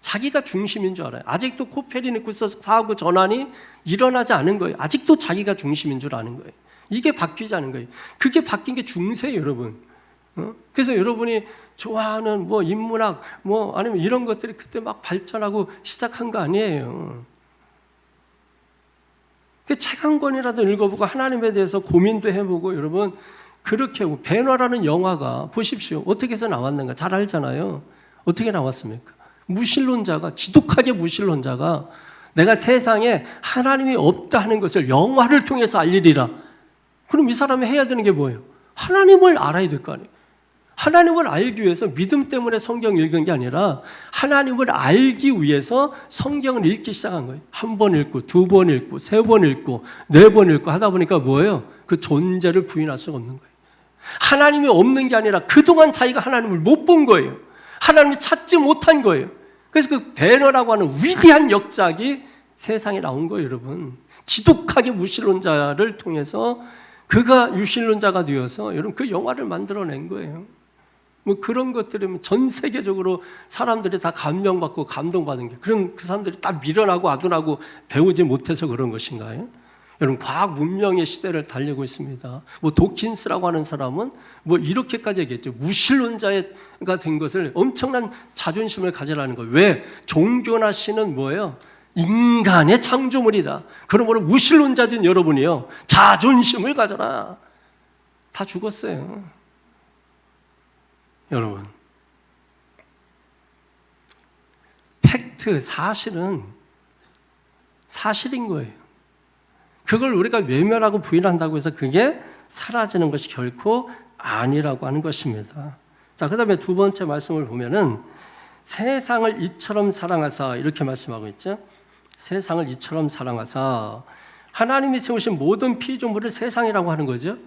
자기가 중심인 줄 알아요. 아직도 코페르니쿠스 사고 전환이 일어나지 않은 거예요. 아직도 자기가 중심인 줄 아는 거예요. 이게 바뀌지 않은 거예요. 그게 바뀐 게 중세예요, 여러분. 그래서 여러분이 좋아하는 뭐 인문학 뭐 아니면 이런 것들이 그때 막 발전하고 시작한 거 아니에요. 책 한 권이라도 읽어보고 하나님에 대해서 고민도 해보고 여러분 그렇게 하고 배너라는 영화가 보십시오. 어떻게 해서 나왔는가 잘 알잖아요. 어떻게 나왔습니까? 무신론자가 지독하게 무신론자가 내가 세상에 하나님이 없다 하는 것을 영화를 통해서 알리리라. 그럼 이 사람이 해야 되는 게 뭐예요? 하나님을 알아야 될 거 아니에요. 하나님을 알기 위해서 믿음 때문에 성경 읽은 게 아니라 하나님을 알기 위해서 성경을 읽기 시작한 거예요. 한 번 읽고, 두 번 읽고, 세 번 읽고, 네 번 읽고 하다 보니까 뭐예요? 그 존재를 부인할 수가 없는 거예요. 하나님이 없는 게 아니라 그동안 자기가 하나님을 못 본 거예요. 하나님을 찾지 못한 거예요. 그래서 그 배너라고 하는 위대한 역작이 세상에 나온 거예요, 여러분. 지독하게 무신론자를 통해서 그가 유신론자가 되어서 여러분 그 영화를 만들어낸 거예요. 뭐 그런 것들이면 전 세계적으로 사람들이 다 감명받고 감동받은 게, 그럼 그 사람들이 다 미련하고 아둔하고 배우지 못해서 그런 것인가요? 여러분, 과학 문명의 시대를 달리고 있습니다. 뭐 도킨스라고 하는 사람은 뭐 이렇게까지 얘기했죠. 무신론자가 된 것을 엄청난 자존심을 가지라는 거예요. 왜? 종교나 신은 뭐예요? 인간의 창조물이다. 그러므로 무신론자된 여러분이요, 자존심을 가져라. 다 죽었어요. 여러분, 팩트, 사실은 사실인 거예요. 그걸 우리가 외면하고 부인한다고 해서 그게 사라지는 것이 결코 아니라고 하는 것입니다. 자, 그 다음에 두 번째 말씀을 보면은 세상을 이처럼 사랑하사, 이렇게 말씀하고 있죠. 세상을 이처럼 사랑하사, 하나님이 세우신 모든 피조물을 세상이라고 하는 거죠.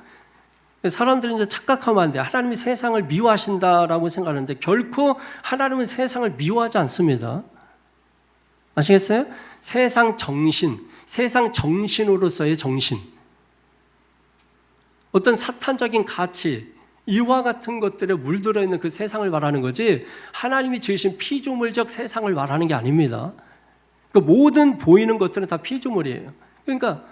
사람들이 이제 착각하면 안 돼요. 하나님이 세상을 미워하신다라고 생각하는데 결코 하나님은 세상을 미워하지 않습니다. 아시겠어요? 세상 정신, 세상 정신으로서의 정신, 어떤 사탄적인 가치, 이와 같은 것들에 물들어 있는 그 세상을 말하는 거지, 하나님이 지으신 피조물적 세상을 말하는 게 아닙니다. 그러니까 모든 보이는 것들은 다 피조물이에요. 그러니까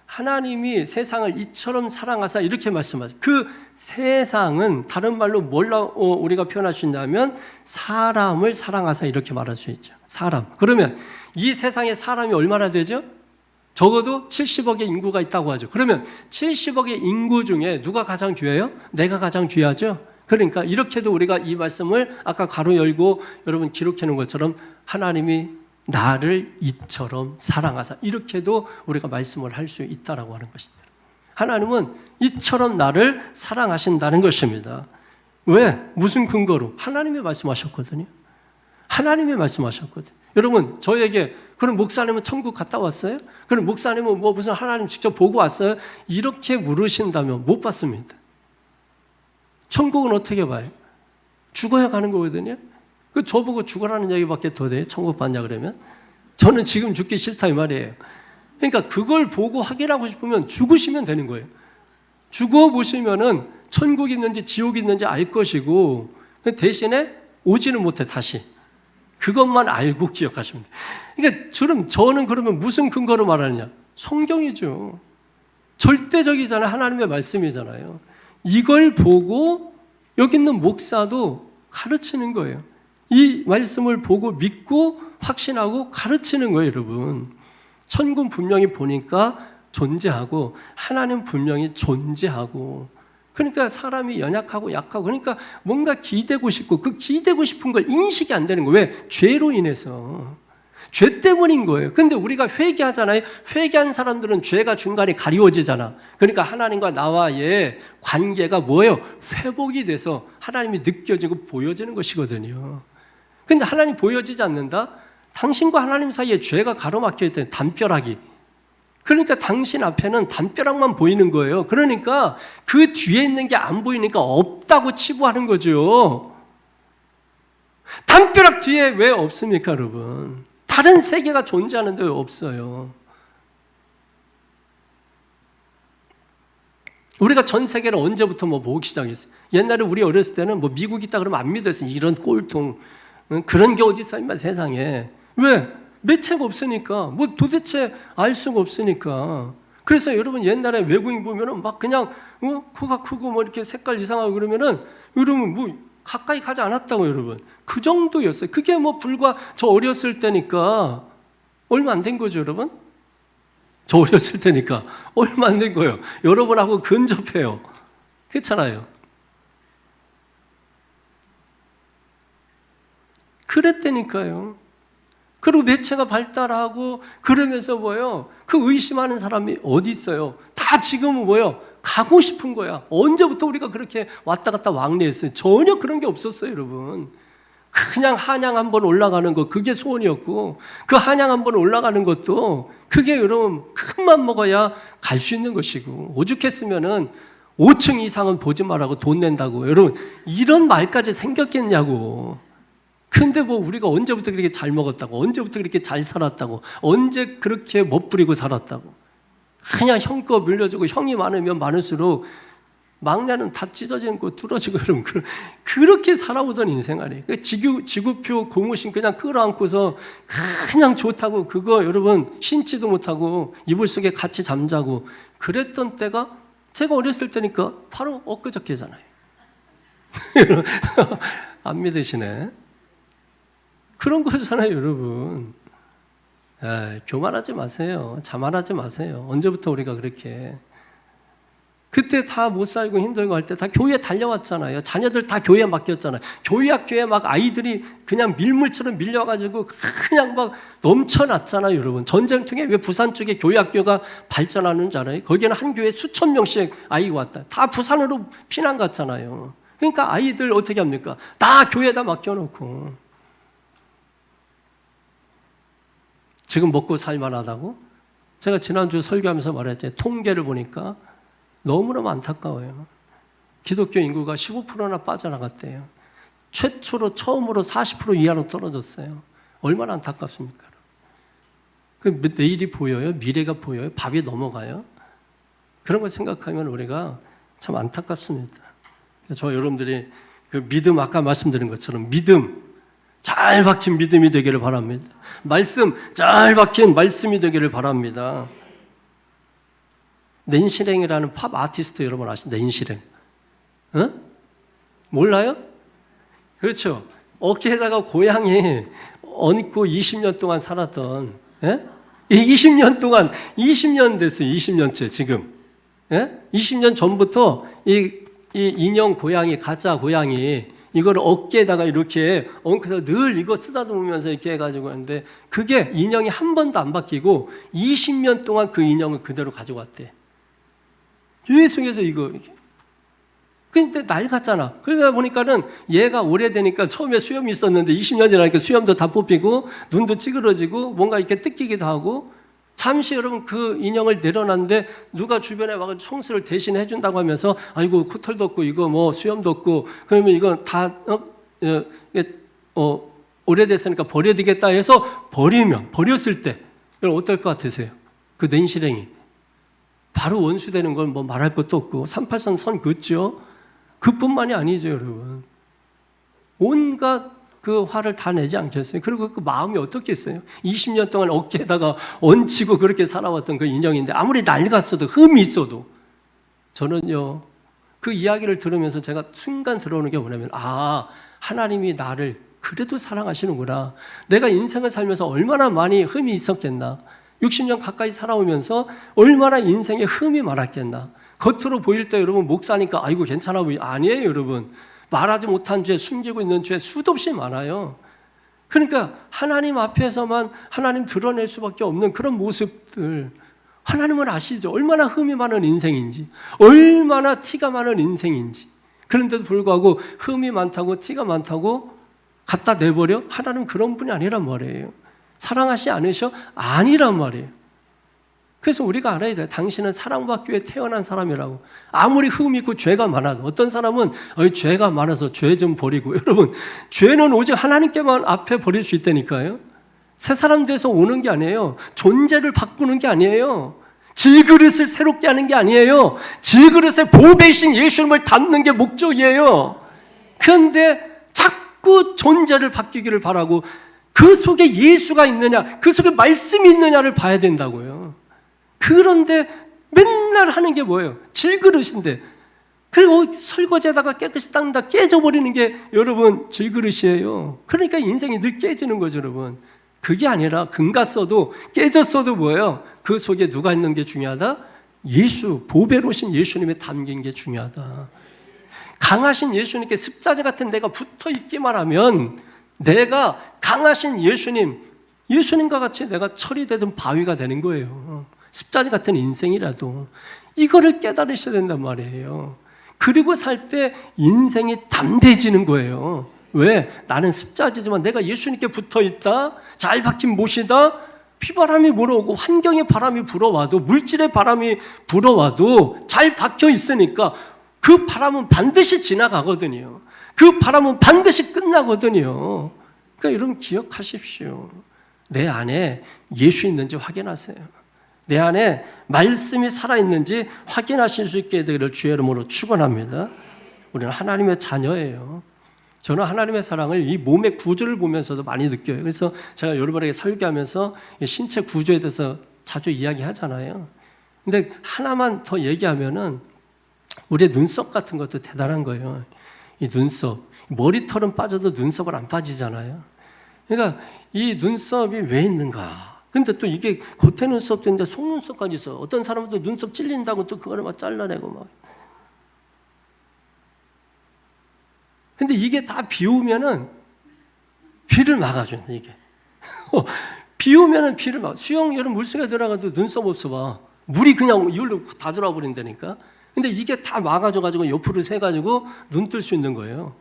하나님이 세상을 이처럼 사랑하사, 이렇게 말씀하죠. 그 세상은 다른 말로 뭘로 우리가 표현할 수 있냐면 사람을 사랑하사, 이렇게 말할 수 있죠. 사람. 그러면 이 세상에 사람이 얼마나 되죠? 적어도 70억의 인구가 있다고 하죠. 그러면 70억의 인구 중에 누가 가장 귀해요? 내가 가장 귀하죠. 그러니까 이렇게도 우리가 이 말씀을 아까 가로 열고 여러분 기록해 놓은 것처럼 하나님이 나를 이처럼 사랑하사, 이렇게도 우리가 말씀을 할 수 있다라고 하는 것입니다. 하나님은 이처럼 나를 사랑하신다는 것입니다. 왜? 무슨 근거로? 하나님이 말씀하셨거든요. 하나님이 말씀하셨거든요. 여러분, 저에게 그럼 목사님은 천국 갔다 왔어요? 그럼 목사님은 뭐 무슨 하나님 직접 보고 왔어요? 이렇게 물으신다면 못 봤습니다. 천국은 어떻게 봐요? 죽어야 가는 거거든요. 그 저보고 죽으라는 얘기밖에 더 돼요? 천국 봤냐 그러면? 저는 지금 죽기 싫다 이 말이에요. 그러니까 그걸 보고 확인하고 싶으면 죽으시면 되는 거예요. 죽어보시면은 천국이 있는지 지옥이 있는지 알 것이고, 대신에 오지는 못해 다시. 그것만 알고 기억하시면 돼요. 그러니까 저는 그러면 무슨 근거로 말하느냐? 성경이죠. 절대적이잖아요. 하나님의 말씀이잖아요. 이걸 보고 여기 있는 목사도 가르치는 거예요. 이 말씀을 보고 믿고 확신하고 가르치는 거예요, 여러분. 천군 분명히 보니까 존재하고 하나님 분명히 존재하고, 그러니까 사람이 연약하고 약하고, 그러니까 뭔가 기대고 싶고 그 기대고 싶은 걸 인식이 안 되는 거예요. 왜? 죄로 인해서. 죄 때문인 거예요. 근데 우리가 회개하잖아요. 회개한 사람들은 죄가 중간에 가리워지잖아. 그러니까 하나님과 나와의 관계가 뭐예요? 회복이 돼서 하나님이 느껴지고 보여지는 것이거든요. 근데 하나님 보여지지 않는다? 당신과 하나님 사이에 죄가 가로막혀 있다는 담벼락이. 그러니까 당신 앞에는 담벼락만 보이는 거예요. 그러니까 그 뒤에 있는 게 안 보이니까 없다고 치부하는 거죠. 담벼락 뒤에 왜 없습니까, 여러분? 다른 세계가 존재하는데 왜 없어요? 우리가 전 세계를 언제부터 보기 시작했어요? 옛날에 우리 어렸을 때는 뭐 미국 있다 그러면 안 믿었어요. 이런 꼴통. 그런 게 어디 있어, 임마, 세상에. 왜? 매체가 없으니까. 뭐 도대체 알 수가 없으니까. 그래서 여러분 옛날에 외국인 보면은 막 그냥 코가 크고 뭐 이렇게 색깔 이상하고 그러면은 여러분 뭐 가까이 가지 않았다고, 여러분. 그 정도였어요. 그게 뭐 불과 저 어렸을 때니까 얼마 안 된 거죠, 여러분? 저 어렸을 때니까 얼마 안 된 거예요. 여러분하고 근접해요. 그렇잖아요. 그랬다니까요. 그리고 매체가 발달하고 그러면서 뭐예요? 그 의심하는 사람이 어디 있어요? 다 지금은 뭐예요? 가고 싶은 거야. 언제부터 우리가 그렇게 왔다 갔다 왕래했어요? 전혀 그런 게 없었어요, 여러분. 그냥 한양 한번 올라가는 거, 그게 소원이었고, 그 한양 한번 올라가는 것도 그게 여러분 큰맘 먹어야 갈 수 있는 것이고, 오죽했으면은 5층 이상은 보지 말라고 돈 낸다고. 여러분, 이런 말까지 생겼겠냐고. 근데 뭐 우리가 언제부터 그렇게 잘 먹었다고, 언제부터 그렇게 잘 살았다고, 언제 그렇게 멋부리고 살았다고. 그냥 형 거 물려주고, 형이 많으면 많을수록 막내는 다 찢어지는 거 뚫어지고, 여러분 그렇게 살아오던 인생 아니에요. 지구표 고무신 그냥 끌어안고서 그냥 좋다고, 그거 여러분 신지도 못하고 이불 속에 같이 잠자고 그랬던 때가 제가 어렸을 때니까 바로 엊그저께잖아요. 안 믿으시네. 그런 거잖아요, 여러분. 교만하지 마세요. 자만하지 마세요. 언제부터 우리가 그렇게. 그때 다 못 살고 힘들고 할 때 다 교회에 달려왔잖아요. 자녀들 다 교회에 맡겼잖아요. 교회 학교에 막 아이들이 그냥 밀물처럼 밀려가지고 그냥 막 넘쳐났잖아요, 여러분. 전쟁통에 왜 부산 쪽에 교회 학교가 발전하는 줄 알아요? 거기는 한 교회에 수천 명씩 아이가 왔다. 다 부산으로 피난 갔잖아요. 그러니까 아이들 어떻게 합니까? 다 교회에다 맡겨놓고. 지금 먹고 살만하다고? 제가 지난주 설교하면서 말했죠. 통계를 보니까 너무너무 안타까워요. 기독교 인구가 15%나 빠져나갔대요. 최초로 처음으로 40% 이하로 떨어졌어요. 얼마나 안타깝습니까? 내일이 보여요? 미래가 보여요? 밥이 넘어가요? 그런 걸 생각하면 우리가 참 안타깝습니다. 저 여러분들이 그 믿음, 아까 말씀드린 것처럼 믿음, 잘 박힌 믿음이 되기를 바랍니다. 말씀, 잘 박힌 말씀이 되기를 바랍니다. 낸시랭이라는 팝 아티스트 여러분 아시죠? 낸시랭. 어? 몰라요? 그렇죠. 어깨에다가 고양이 얹고 20년 동안 살았던, 예? 20년 동안, 20년 됐어요. 20년째 지금. 예? 20년 전부터 이 인형 고양이, 가짜 고양이, 이걸 어깨에다가 이렇게 얹고서 늘 이거 쓰다듬으면서 이렇게 해가지고 하는데, 그게 인형이 한 번도 안 바뀌고 20년 동안 그 인형을 그대로 가져갔대. 계속해서 이거. 근데 낡았잖아. 그러다 보니까는 얘가 오래되니까 처음에 수염이 있었는데 20년 지나니까 수염도 다 뽑히고 눈도 찌그러지고 뭔가 이렇게 뜯기기도 하고, 잠시 여러분 그 인형을 내려놨는데 누가 주변에 와서 청소를 대신 해준다고 하면서 아이고 코털도 없고 이거 뭐 수염도 없고 그러면 이건 다 오래됐으니까 버려야 되겠다 해서 버렸을 때 어떨 것 같으세요? 그 낸시랭이 바로 원수되는 건 뭐 말할 것도 없고 38선 선 긋죠. 그뿐만이 아니죠, 여러분. 온갖 그 화를 다 내지 않겠어요? 그리고 그 마음이 어떻겠어요? 20년 동안 어깨에다가 얹히고 그렇게 살아왔던 그 인형인데 아무리 낡았어도 흠이 있어도, 저는요 그 이야기를 들으면서 제가 순간 들어오는 게 뭐냐면, 아, 하나님이 나를 그래도 사랑하시는구나. 내가 인생을 살면서 얼마나 많이 흠이 있었겠나. 60년 가까이 살아오면서 얼마나 인생에 흠이 많았겠나. 겉으로 보일 때 여러분 목사니까 아이고 괜찮아 보이. 아니에요, 여러분. 말하지 못한 죄, 숨기고 있는 죄 수도 없이 많아요. 그러니까 하나님 앞에서만 하나님 드러낼 수밖에 없는 그런 모습들, 하나님은 아시죠? 얼마나 흠이 많은 인생인지, 얼마나 티가 많은 인생인지. 그런데도 불구하고 흠이 많다고 티가 많다고 갖다 내버려? 하나님은 그런 분이 아니란 말이에요. 사랑하시 않으셔? 아니란 말이에요. 그래서 우리가 알아야 돼요. 당신은 사랑받기 위해 태어난 사람이라고. 아무리 흠이 있고 죄가 많아도, 어떤 사람은 죄가 많아서 죄 좀 버리고, 여러분 죄는 오직 하나님께만 앞에 버릴 수 있다니까요. 새 사람 돼서 오는 게 아니에요. 존재를 바꾸는 게 아니에요. 질그릇을 새롭게 하는 게 아니에요. 질그릇에 보배이신 예수님을 담는 게 목적이에요. 그런데 자꾸 존재를 바뀌기를 바라고, 그 속에 예수가 있느냐, 그 속에 말씀이 있느냐를 봐야 된다고요. 그런데 맨날 하는 게 뭐예요? 질그릇인데. 그리고 설거지에다가 깨끗이 닦는다 깨져버리는 게 여러분 질그릇이에요. 그러니까 인생이 늘 깨지는 거죠, 여러분. 그게 아니라 금갔어도 깨졌어도 뭐예요? 그 속에 누가 있는 게 중요하다? 예수, 보배로 오신 예수님에 담긴 게 중요하다. 강하신 예수님께 습자재 같은 내가 붙어 있기만 하면, 내가 강하신 예수님과 같이 내가 철이 되든 바위가 되는 거예요. 습자재 같은 인생이라도. 이거를 깨달으셔야 된단 말이에요. 그리고 살 때 인생이 담대해지는 거예요. 왜? 나는 습자지지만 내가 예수님께 붙어있다, 잘 박힌 못이다, 피바람이 불어오고 환경의 바람이 불어와도, 물질의 바람이 불어와도 잘 박혀 있으니까 그 바람은 반드시 지나가거든요. 그 바람은 반드시 끝나거든요. 그러니까 여러분 기억하십시오. 내 안에 예수 있는지 확인하세요. 내 안에 말씀이 살아있는지 확인하실 수 있게 되기를 주의 이름으로 축원합니다. 우리는 하나님의 자녀예요. 저는 하나님의 사랑을 이 몸의 구조를 보면서도 많이 느껴요. 그래서 제가 여러분에게 설교하면서 신체 구조에 대해서 자주 이야기하잖아요. 근데 하나만 더 얘기하면은 우리의 눈썹 같은 것도 대단한 거예요. 이 눈썹, 머리털은 빠져도 눈썹은 안 빠지잖아요. 그러니까 이 눈썹이 왜 있는가? 근데 또 이게 겉에 눈썹도 있는데 속눈썹까지 있어. 어떤 사람은 또 눈썹 찔린다고 또 그거를 막 잘라내고 막. 근데 이게 다 비 오면은 비를 막아줘요, 이게. 비 오면은 비를 막. 수영 여름 물속에 들어가도 눈썹 없어 봐. 물이 그냥 이걸로 다 들어와버린다니까. 근데 이게 다 막아줘가지고 옆으로 세가지고 눈 뜰 수 있는 거예요.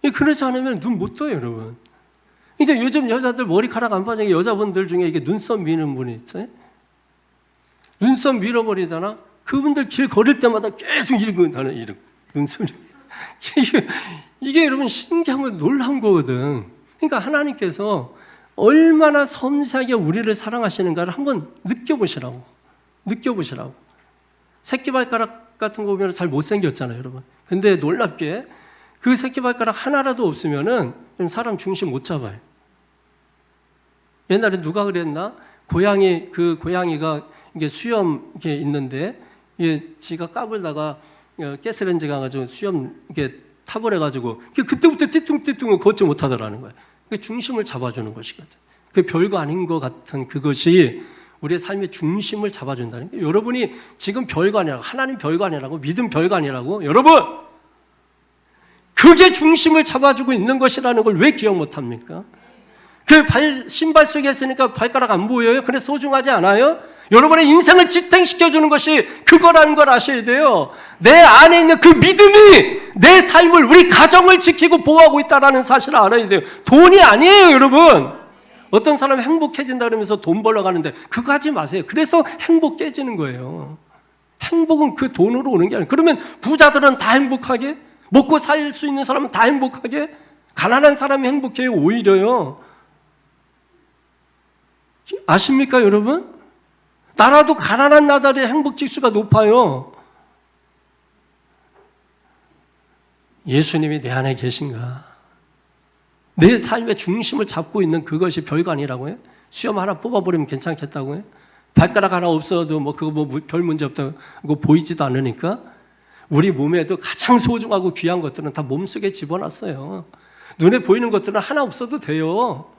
그렇지 않으면 눈 못 떠요, 여러분. 이제 요즘 여자들 머리카락 안 빠지게 여자분들 중에 이게 눈썹 미는 분이 있어요. 눈썹 밀어버리잖아. 그분들 길 걸을 때마다 계속 이러고 나는 이러고 눈썹이. 이게 여러분 신기한 거 놀라운 거거든. 그러니까 하나님께서 얼마나 섬세하게 우리를 사랑하시는가를 한번 느껴보시라고. 새끼발가락 같은 거 보면 잘 못생겼잖아요, 여러분. 근데 놀랍게 그 새끼발가락 하나라도 없으면은 사람 중심 못 잡아요. 옛날에 누가 그랬나? 고양이가 이게 수염 이게 있는데 이게 지가 까불다가 가스레인지 가가지고 수염 이게 타버려가지고 그때부터 띠뚱띠뚱을 걷지 못하더라는 거예요. 중심을 잡아주는 것이거든. 그 별거 아닌 것 같은 그것이 우리의 삶의 중심을 잡아준다는 거예요. 여러분이 지금 별거 아니라고, 하나님 별거 아니라고, 믿음 별거 아니라고, 여러분! 그게 중심을 잡아주고 있는 것이라는 걸 왜 기억 못합니까? 그 신발 속에 있으니까 발가락 안 보여요? 그래 소중하지 않아요? 여러분의 인생을 지탱시켜주는 것이 그거라는 걸 아셔야 돼요. 내 안에 있는 그 믿음이 내 삶을, 우리 가정을 지키고 보호하고 있다는 사실을 알아야 돼요. 돈이 아니에요, 여러분. 어떤 사람이 행복해진다 그러면서 돈 벌러 가는데 그거 하지 마세요. 그래서 행복 깨지는 거예요. 행복은 그 돈으로 오는 게 아니에요. 그러면 부자들은 다 행복하게? 먹고 살 수 있는 사람은 다 행복하게? 가난한 사람이 행복해요, 오히려요. 아십니까, 여러분? 나라도 가난한 나라의 행복 지수가 높아요. 예수님이 내 안에 계신가? 내 삶의 중심을 잡고 있는 그것이 별거 아니라고요? 수염 하나 뽑아버리면 괜찮겠다고요? 발가락 하나 없어도 그거 별 문제 없다고 그거 보이지도 않으니까 우리 몸에도 가장 소중하고 귀한 것들은 다 몸속에 집어놨어요. 눈에 보이는 것들은 하나 없어도 돼요.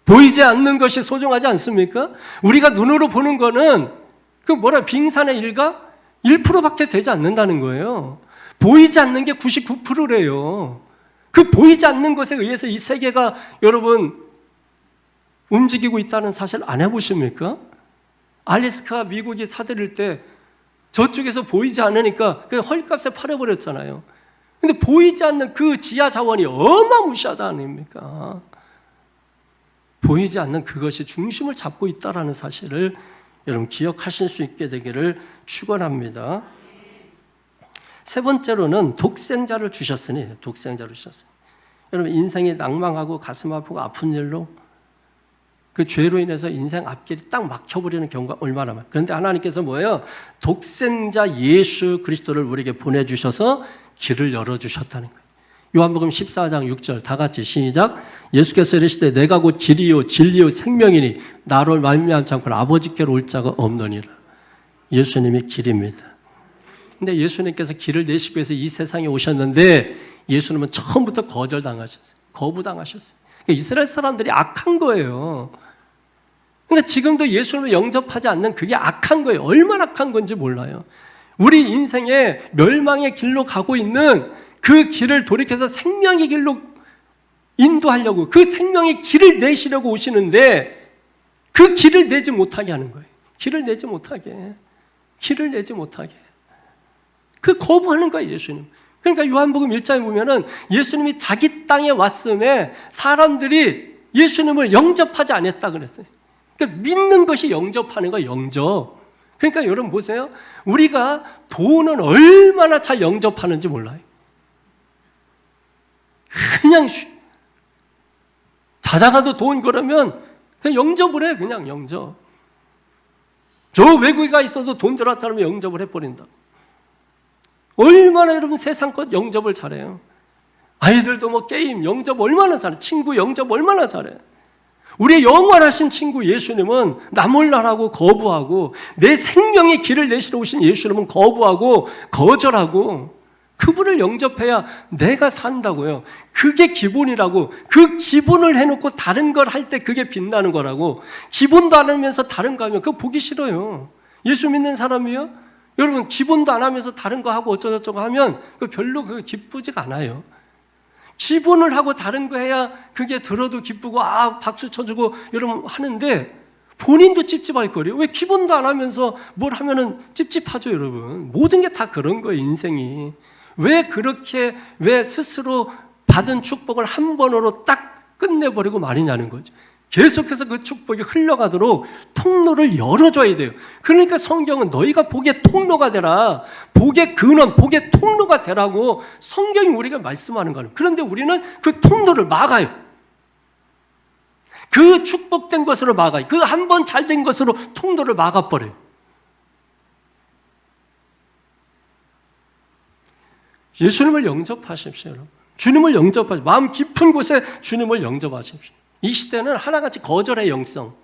보이지 않는 것이 소중하지 않습니까? 우리가 눈으로 보는 거는 빙산의 일가 1%밖에 되지 않는다는 거예요. 보이지 않는 게 99%래요. 그 보이지 않는 것에 의해서 이 세계가 여러분 움직이고 있다는 사실 안 해보십니까? 알래스카 미국이 사들일 때 저쪽에서 보이지 않으니까 그냥 헐값에 팔아버렸잖아요. 근데 보이지 않는 그 지하 자원이 어마무시하다 아닙니까? 보이지 않는 그것이 중심을 잡고 있다는 사실을 여러분 기억하실 수 있게 되기를 축원합니다. 세 번째로는 독생자를 주셨으니, 여러분 인생이 낭망하고 가슴 아프고 아픈 일로 그 죄로 인해서 인생 앞길이 딱 막혀버리는 경우가 얼마나 많아요. 그런데 하나님께서 뭐예요? 독생자 예수 그리스도를 우리에게 보내주셔서 길을 열어주셨다는 거예요. 요한복음 14장 6절 다 같이 시작. 예수께서 이르시되 내가 곧 길이요 진리요 생명이니 나로 말미암지 않고는 아버지께로 올 자가 없느니라. 예수님이 길입니다. 근데 예수님께서 길을 내시기 위해서 이 세상에 오셨는데 예수님은 처음부터 거절당하셨어요. 거부당하셨어요. 그러니까 이스라엘 사람들이 악한 거예요. 그러니까 지금도 예수님을 영접하지 않는 그게 악한 거예요. 얼마나 악한 건지 몰라요. 우리 인생의 멸망의 길로 가고 있는 그 길을 돌이켜서 생명의 길로 인도하려고, 그 생명의 길을 내시려고 오시는데 그 길을 내지 못하게 하는 거예요. 길을 내지 못하게. 길을 내지 못하게. 그 거부하는 거예요, 예수님. 그러니까 요한복음 1장에 보면은 예수님이 자기 땅에 왔음에 사람들이 예수님을 영접하지 않았다 그랬어요. 그러니까 믿는 것이 영접하는 거예요, 영접. 그러니까 여러분 보세요. 우리가 돈은 얼마나 잘 영접하는지 몰라요. 그냥 자다가도 돈 그러면 그냥 영접을 해. 그냥 영접. 저 외국에 가 있어도 돈 들어왔다 그러면 영접을 해버린다. 얼마나 여러분 세상껏 영접을 잘해요. 아이들도 뭐 게임 영접 얼마나 잘해. 친구 영접 얼마나 잘해. 우리의 영원하신 친구 예수님은 나 몰라라고 거부하고, 내 생명의 길을 내시러 오신 예수님은 거부하고 거절하고, 그분을 영접해야 내가 산다고요. 그게 기본이라고. 그 기본을 해놓고 다른 걸 할 때 그게 빛나는 거라고. 기본도 안 하면서 다른 거 하면 그거 보기 싫어요. 예수 믿는 사람이요? 여러분 기본도 안 하면서 다른 거 하고 어쩌고저쩌고 하면 별로 기쁘지가 않아요. 기본을 하고 다른 거 해야 그게 들어도 기쁘고 박수 쳐주고 여러분 하는데, 본인도 찝찝할 거예요. 왜 기본도 안 하면서 뭘 하면은 찝찝하죠, 여러분. 모든 게 다 그런 거예요, 인생이. 왜 스스로 받은 축복을 한 번으로 딱 끝내버리고 말이냐는 거죠. 계속해서 그 축복이 흘러가도록 통로를 열어줘야 돼요. 그러니까 성경은 너희가 복의 통로가 되라, 복의 근원, 복의 통로가 되라고 성경이 우리가 말씀하는 거예요. 그런데 우리는 그 통로를 막아요. 그 축복된 것으로 막아요. 그 한 번 잘된 것으로 통로를 막아버려요. 예수님을 영접하십시오, 여러분. 주님을 영접하십시오. 마음 깊은 곳에 주님을 영접하십시오. 이 시대는 하나같이 거절의 영성,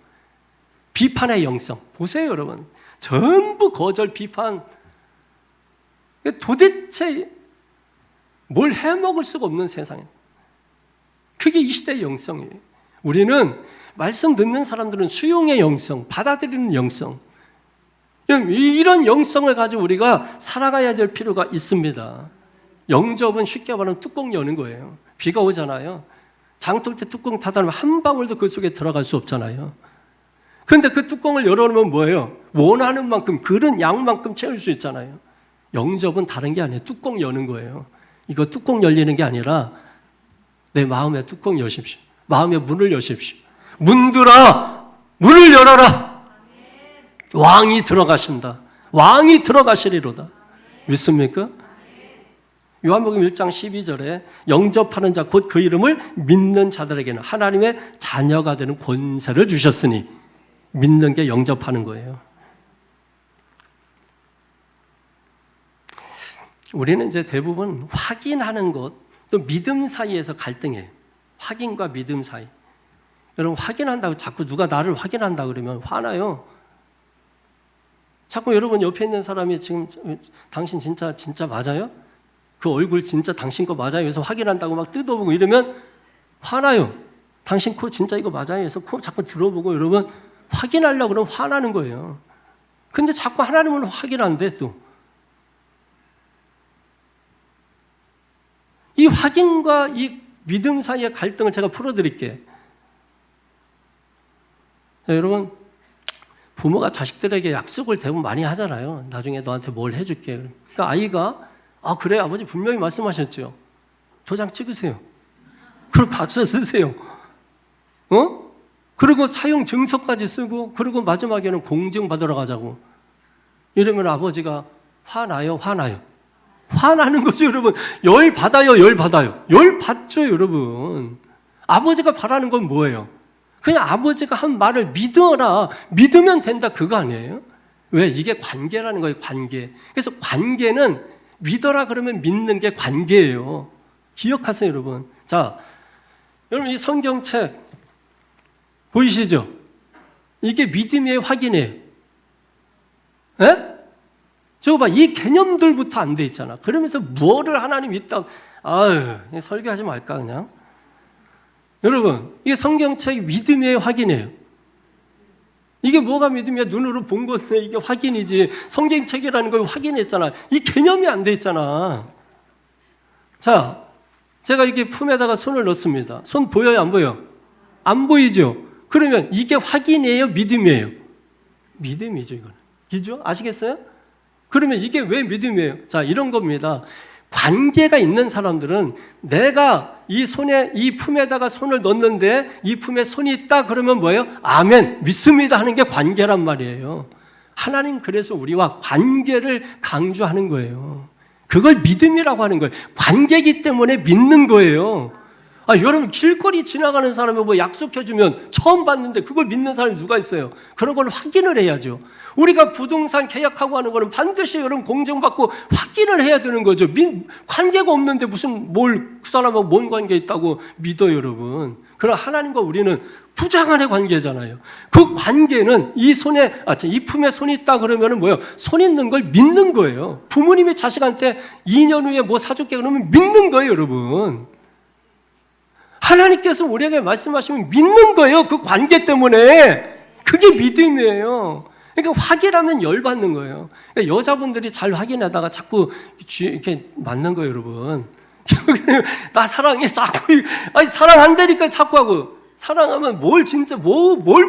비판의 영성. 보세요, 여러분. 전부 거절, 비판. 도대체 뭘 해먹을 수가 없는 세상이에요. 그게 이 시대의 영성이에요. 우리는 말씀 듣는 사람들은 수용의 영성, 받아들이는 영성, 이런 영성을 가지고 우리가 살아가야 될 필요가 있습니다. 영접은 쉽게 말하면 뚜껑 여는 거예요. 비가 오잖아요. 장독 때 뚜껑 닫아놓으면 한 방울도 그 속에 들어갈 수 없잖아요. 그런데 그 뚜껑을 열어놓으면 뭐예요? 원하는 만큼, 그런 양만큼 채울 수 있잖아요. 영접은 다른 게 아니에요. 뚜껑 여는 거예요. 이거 뚜껑 열리는 게 아니라 내 마음에 뚜껑 여십시오. 마음의 문을 여십시오. 문들아, 문을 열어라. 왕이 들어가신다. 왕이 들어가시리로다. 믿습니까? 요한복음 1장 12절에 영접하는 자 곧 그 이름을 믿는 자들에게는 하나님의 자녀가 되는 권세를 주셨으니, 믿는 게 영접하는 거예요. 우리는 이제 대부분 확인하는 것, 또 믿음 사이에서 갈등해요. 확인과 믿음 사이. 여러분 확인한다고 자꾸 누가 나를 확인한다 그러면 화나요. 자꾸 여러분 옆에 있는 사람이 지금 당신 진짜 맞아요? 그 얼굴 진짜 당신 거 맞아요? 그래서 확인한다고 막 뜯어보고 이러면 화나요. 당신 코 진짜 이거 맞아요? 그래서 코 자꾸 들어보고 여러분 확인하려고 그러면 화나는 거예요. 근데 자꾸 하나님은 확인한대 또. 이 확인과 이 믿음 사이의 갈등을 제가 풀어드릴게요. 여러분, 부모가 자식들에게 약속을 대부분 많이 하잖아요. 나중에 너한테 뭘 해줄게. 그러니까 아이가 그래 아버지 분명히 말씀하셨죠. 도장 찍으세요. 그리고 가서 쓰세요. 그리고 사용 증서까지 쓰고, 그리고 마지막에는 공증 받으러 가자고. 이러면 아버지가 화나요? 화나는 거죠, 여러분. 열 받아요? 열 받죠, 여러분. 아버지가 바라는 건 뭐예요? 그냥 아버지가 한 말을 믿어라. 믿으면 된다, 그거 아니에요? 왜? 이게 관계라는 거예요, 관계. 그래서 관계는 믿어라 그러면 믿는 게 관계예요. 기억하세요, 여러분. 자, 여러분 이 성경책 보이시죠? 이게 믿음의 확인이에요. 에? 저거 봐, 이 개념들부터 안 돼 있잖아. 그러면서 뭐를 하나님 있다. 설교하지 말까 그냥. 여러분, 이게 성경책이 믿음의 확인이에요. 이게 뭐가 믿음이야? 눈으로 본 건데 이게 확인이지. 성경책이라는 걸 확인했잖아. 이 개념이 안 돼 있잖아. 자, 제가 이게 품에다가 손을 넣습니다. 손 보여요? 안 보여요? 안 보이죠? 그러면 이게 확인이에요? 믿음이에요? 믿음이죠, 이거는. 그죠? 아시겠어요? 그러면 이게 왜 믿음이에요? 자, 이런 겁니다. 관계가 있는 사람들은 내가 이 품에다가 손을 넣는데 이 품에 손이 있다 그러면 뭐예요? 아멘, 믿습니다 하는 게 관계란 말이에요. 하나님 그래서 우리와 관계를 강조하는 거예요. 그걸 믿음이라고 하는 거예요. 관계이기 때문에 믿는 거예요. 여러분 길거리 지나가는 사람이 뭐 약속해주면 처음 봤는데 그걸 믿는 사람이 누가 있어요? 그런 걸 확인을 해야죠. 우리가 부동산 계약하고 하는 거는 반드시 여러분 공정받고 확인을 해야 되는 거죠. 관계가 없는데 무슨 그 사람하고 뭔 관계 있다고 믿어요, 여러분. 그러나 하나님과 우리는 부장간의 관계잖아요. 그 관계는 이 품에 손이 있다 그러면은 뭐예요? 손 있는 걸 믿는 거예요. 부모님이 자식한테 2년 후에 뭐 사줄게 그러면 믿는 거예요, 여러분. 하나님께서 우리에게 말씀하시면 믿는 거예요. 그 관계 때문에. 그게 믿음이에요. 그러니까 확인하면 열받는 거예요. 그러니까 여자분들이 잘 확인하다가 자꾸 이렇게 맞는 거예요, 여러분. 나 사랑해. 자꾸, 사랑한다니까 자꾸 하고. 사랑하면 뭘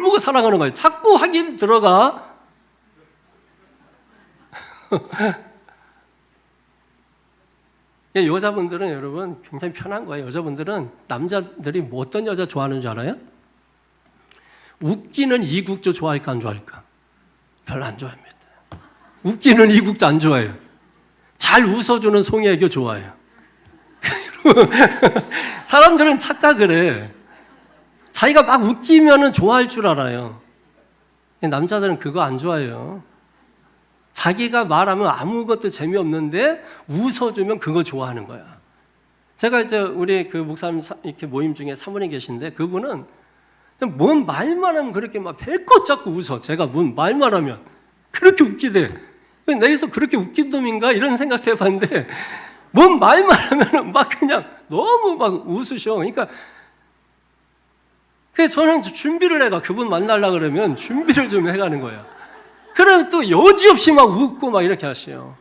보고 사랑하는 거예요. 자꾸 확인 들어가. 여자분들은 여러분 굉장히 편한 거예요. 여자분들은 남자들이 뭐 어떤 여자 좋아하는 줄 알아요? 웃기는 이국조 좋아할까 안 좋아할까? 별로 안 좋아합니다. 웃기는 이국조 안 좋아해요. 잘 웃어주는 송혜교 좋아해요. 사람들은 착각을 해. 자기가 막 웃기면 좋아할 줄 알아요. 남자들은 그거 안 좋아해요. 자기가 말하면 아무것도 재미없는데 웃어주면 그거 좋아하는 거야. 제가 이제 우리 그 목사님 이렇게 모임 중에 사모님 계신데 그분은 뭔 말만 하면 그렇게 막 배꼽 잡고 웃어. 제가 뭔 말만 하면 그렇게 웃기대. 내게서 그렇게 웃긴 놈인가 이런 생각 해봤는데 뭔 말만 하면 막 그냥 너무 막 웃으셔. 그러니까 저는 준비를 해가 그분 만나려고 그러면 준비를 좀 해가는 거야. 그러면 또 여지없이 막 웃고 막 이렇게 하셔요.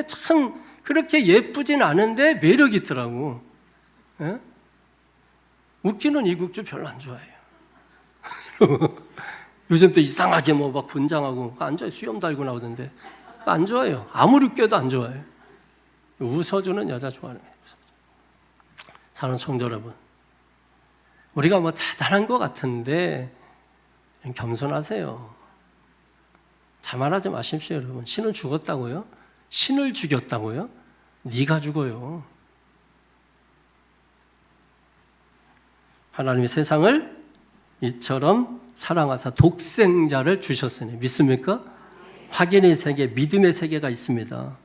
참 그렇게 예쁘진 않은데 매력이 있더라고. 예? 웃기는 이국주 별로 안 좋아해요. 요즘 또 이상하게 뭐 막 분장하고 안 좋아요. 수염 달고 나오던데 안 좋아해요. 아무리 웃겨도 안 좋아해요. 웃어주는 여자 좋아하는 거예요. 사랑하는 성도 여러분, 우리가 뭐 대단한 것 같은데 겸손하세요. 자만하지 마십시오, 여러분. 신은 죽었다고요? 신을 죽였다고요? 네가 죽어요. 하나님이 세상을 이처럼 사랑하사 독생자를 주셨으니 믿습니까? 확인의 세계, 믿음의 세계가 있습니다.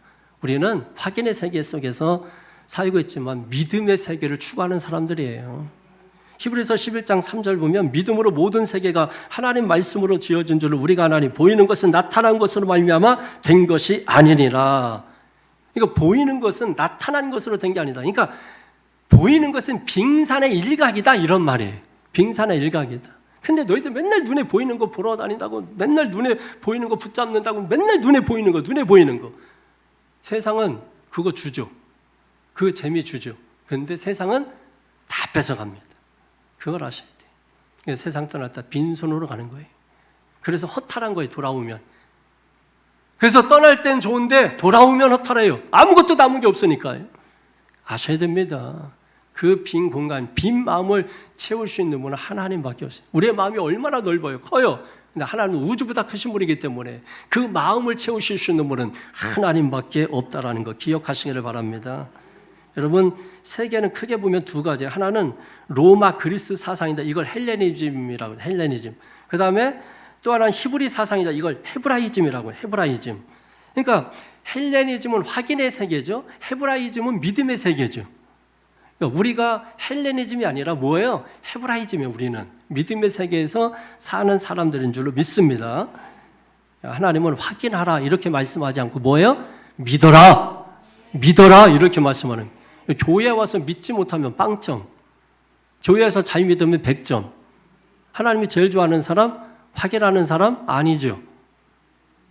우리는 확인의 세계 속에서 살고 있지만 믿음의 세계를 추구하는 사람들이에요. 히브리서 11장 3절 보면 믿음으로 모든 세계가 하나님 말씀으로 지어진 줄을 우리가 하나니 보이는 것은 나타난 것으로 말미암아 된 것이 아니니라. 그러니까 보이는 것은 나타난 것으로 된 게 아니다. 그러니까 보이는 것은 빙산의 일각이다 이런 말이에요. 빙산의 일각이다. 근데 너희들 맨날 눈에 보이는 거 보러 다닌다고 맨날 눈에 보이는 거 붙잡는다고 맨날 눈에 보이는 거 세상은 그거 주죠. 그 재미 주죠. 근데 세상은 다 뺏어갑니다. 그걸 아셔야 돼요. 세상 떠났다 빈손으로 가는 거예요. 그래서 허탈한 거예요, 돌아오면. 그래서 떠날 땐 좋은데 돌아오면 허탈해요. 아무것도 남은 게 없으니까요. 아셔야 됩니다. 그 빈 공간, 빈 마음을 채울 수 있는 분은 하나님밖에 없어요. 우리의 마음이 얼마나 넓어요, 커요. 근데 하나님은 우주보다 크신 분이기 때문에 그 마음을 채우실 수 있는 분은 하나님밖에 없다라는 거 기억하시기를 바랍니다. 여러분, 세계는 크게 보면 두 가지. 하나는 로마 그리스 사상이다. 이걸 헬레니즘이라고 해요. 헬레니즘. 그 다음에 또 하나는 히브리 사상이다. 이걸 헤브라이즘이라고 해요. 헤브라이즘. 그러니까 헬레니즘은 확인의 세계죠. 헤브라이즘은 믿음의 세계죠. 그러니까 우리가 헬레니즘이 아니라 뭐예요? 헤브라이즘이에요. 우리는 믿음의 세계에서 사는 사람들인 줄로 믿습니다. 하나님은 확인하라 이렇게 말씀하지 않고 뭐예요? 믿어라. 믿어라 이렇게 말씀하는 거예요. 교회에 와서 믿지 못하면 빵점. 교회에서 잘 믿으면 100점. 하나님이 제일 좋아하는 사람, 확인하는 사람 아니죠.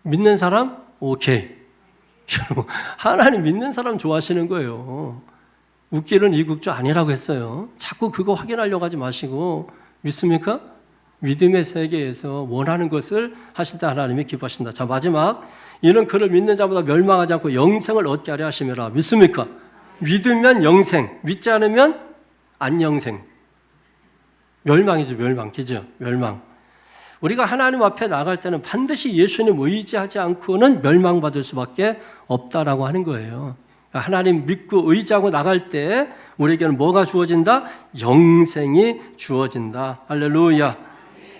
믿는 사람 오케이. 하나님 믿는 사람 좋아하시는 거예요. 웃기는 이국주 아니라고 했어요. 자꾸 그거 확인하려고 하지 마시고 믿습니까? 믿음의 세계에서 원하는 것을 하실 때 하나님이 기뻐하신다. 자, 마지막. 이는 그를 믿는 자보다 멸망하지 않고 영생을 얻게 하려 하심이라. 믿습니까? 믿으면 영생, 믿지 않으면 안영생. 멸망이죠, 멸망. 그죠? 멸망. 우리가 하나님 앞에 나갈 때는 반드시 예수님 의지하지 않고는 멸망받을 수밖에 없다라고 하는 거예요. 하나님 믿고 의지하고 나갈 때 우리에게는 뭐가 주어진다? 영생이 주어진다. 할렐루야.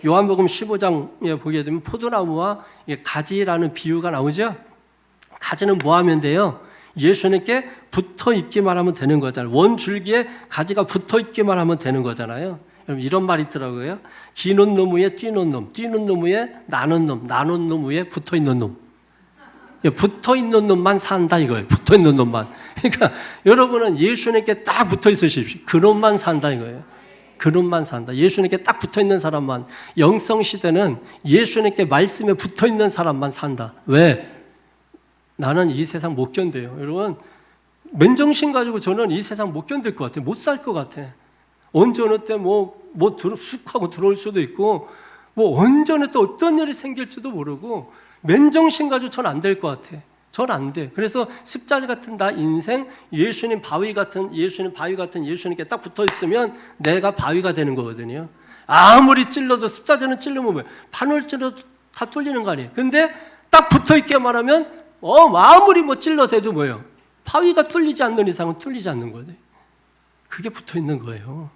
요한복음 15장에 보게 되면 포도나무와 가지라는 비유가 나오죠. 가지는 뭐 하면 돼요? 예수님께 붙어 있기만 하면 되는 거잖아요. 원줄기에 가지가 붙어 있기만 하면 되는 거잖아요. 이런 말이 있더라고요. 기는 놈 위에 뛰는 놈, 뛰는 놈 위에 나는 놈, 나는 놈 위에 붙어 있는 놈. 붙어 있는 놈만 산다 이거예요. 붙어 있는 놈만. 그러니까 여러분은 예수님께 딱 붙어 있으십시오. 그 놈만 산다 이거예요. 그 놈만 산다. 예수님께 딱 붙어 있는 사람만. 영성 시대는 예수님께 말씀에 붙어 있는 사람만 산다. 왜? 나는 이 세상 못 견뎌요. 여러분, 맨정신 가지고 저는 이 세상 못 견딜 것 같아요. 못 살 것 같아. 언제 어느 때 쑥 하고 들어올 수도 있고, 언제 어느 때 어떤 일이 생길지도 모르고, 맨정신 가지고 전 안 될 것 같아. 전 안 돼. 그래서 십자가 같은 나 인생, 예수님 바위 같은 예수님께 딱 붙어 있으면 내가 바위가 되는 거거든요. 아무리 찔러도 십자가는 찔르면 뭐예요? 판을 찔러도 다 뚫리는 거 아니에요. 근데 딱 붙어 있게만 하면 아무리 찔러대도 뭐예요? 바위가 뚫리지 않는 이상은 뚫리지 않는 거예요. 그게 붙어 있는 거예요.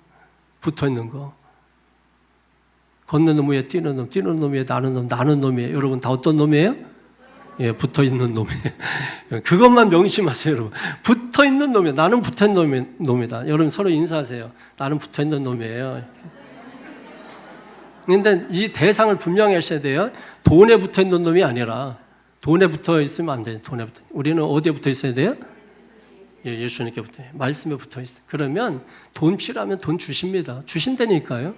붙어 있는 거. 걷는 놈 위에 뛰는 놈, 뛰는 놈 위에 나는 놈, 나는 놈이에요. 여러분 다 어떤 놈이에요? 예, 붙어 있는 놈이에요. 그것만 명심하세요, 여러분. 붙어 있는 놈이에요. 나는 붙어 있는 놈이다. 여러분 서로 인사하세요. 나는 붙어 있는 놈이에요. 그런데 이 대상을 분명히 하셔야 돼요. 돈에 붙어 있는 놈이 아니라 돈에 붙어 있으면 안 돼요. 돈에 붙어. 우리는 어디에 붙어 있어야 돼요? 예, 예수님께 붙어 있어요. 말씀에 붙어 있어요. 그러면 돈 필요하면 돈 주십니다. 주신다니까요.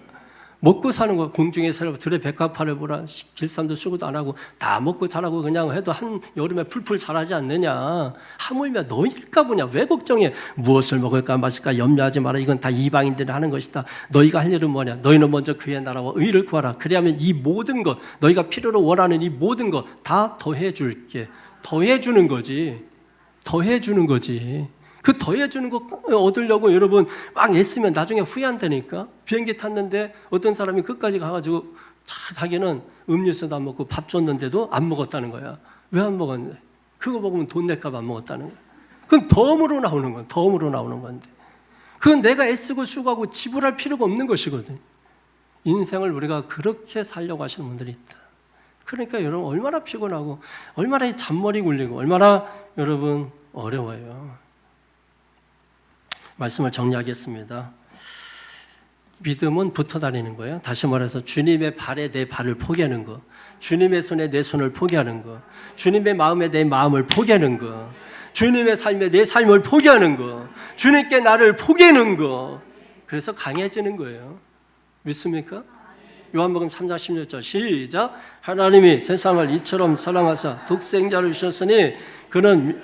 먹고 사는 거 공중에 살고 들에 백합화를 보라 길쌈도 수고도 안 하고 다 먹고 자라고 그냥 해도 한 여름에 풀풀 자라지 않느냐. 하물며 너희일까 보냐. 왜 걱정해. 무엇을 먹을까 마실까 염려하지 마라. 이건 다 이방인들이 하는 것이다. 너희가 할 일은 뭐냐. 너희는 먼저 그의 나라와 의를 구하라. 그래야면 이 모든 것 너희가 필요로 원하는 이 모든 것 다 더해 줄게. 더해 주는 거지. 더해 주는 거지. 그 더해주는 거 얻으려고 여러분 막 애쓰면 나중에 후회한다니까. 비행기 탔는데 어떤 사람이 끝까지 가가지고 자기는 음료수도 안 먹고 밥 줬는데도 안 먹었다는 거야. 왜 안 먹었는데? 그거 먹으면 돈 낼까 봐 안 먹었다는 거야. 그건 덤으로 나오는 거야. 덤으로 나오는 건데. 그건 내가 애쓰고 수고하고 지불할 필요가 없는 것이거든. 인생을 우리가 그렇게 살려고 하시는 분들이 있다. 그러니까 여러분 얼마나 피곤하고 얼마나 잔머리 굴리고 얼마나 여러분 어려워요. 말씀을 정리하겠습니다. 믿음은 붙어 다니는 거예요. 다시 말해서 주님의 발에 내 발을 포기하는 거, 주님의 손에 내 손을 포기하는 거, 주님의 마음에 내 마음을 포기하는 거, 주님의 삶에 내 삶을 포기하는 거, 주님께 나를 포기하는 거. 그래서 강해지는 거예요. 믿습니까? 요한복음 3장 16절 시작. 하나님이 세상을 이처럼 사랑하사 독생자를 주셨으니 그는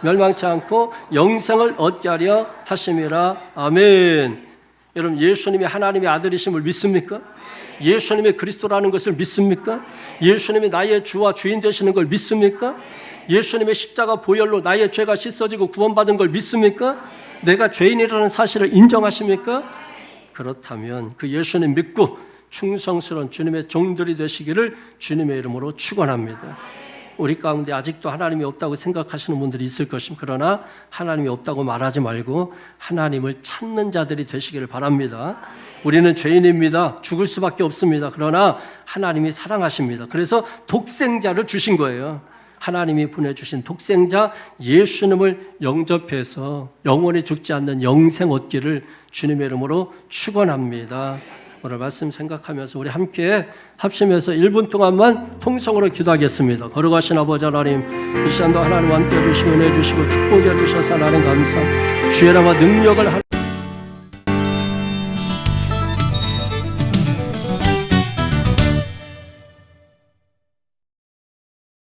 멸망치 않고 영생을 얻게 하려 하심이라. 아멘. 여러분 예수님이 하나님의 아들이심을 믿습니까? 예수님이 그리스도라는 것을 믿습니까? 예수님이 나의 주와 주인 되시는 걸 믿습니까? 예수님의 십자가 보혈로 나의 죄가 씻어지고 구원받은 걸 믿습니까? 내가 죄인이라는 사실을 인정하십니까? 그렇다면 그 예수님 믿고 충성스러운 주님의 종들이 되시기를 주님의 이름으로 축원합니다. 우리 가운데 아직도 하나님이 없다고 생각하시는 분들이 있을 것입니다. 그러나 하나님이 없다고 말하지 말고 하나님을 찾는 자들이 되시기를 바랍니다. 우리는 죄인입니다. 죽을 수밖에 없습니다. 그러나 하나님이 사랑하십니다. 그래서 독생자를 주신 거예요. 하나님이 보내주신 독생자 예수님을 영접해서 영원히 죽지 않는 영생 얻기를 주님의 이름으로 축원합니다. 오늘 말씀 생각하면서 우리 함께 합심해서 1분 동안만 통성으로 기도하겠습니다. 거룩하신 아버지 하나님, 이 시간도 하나님 함께 해주시고 은혜 주시고 축복해 주셔서 하나님 감사합니다. 주의 나라 능력을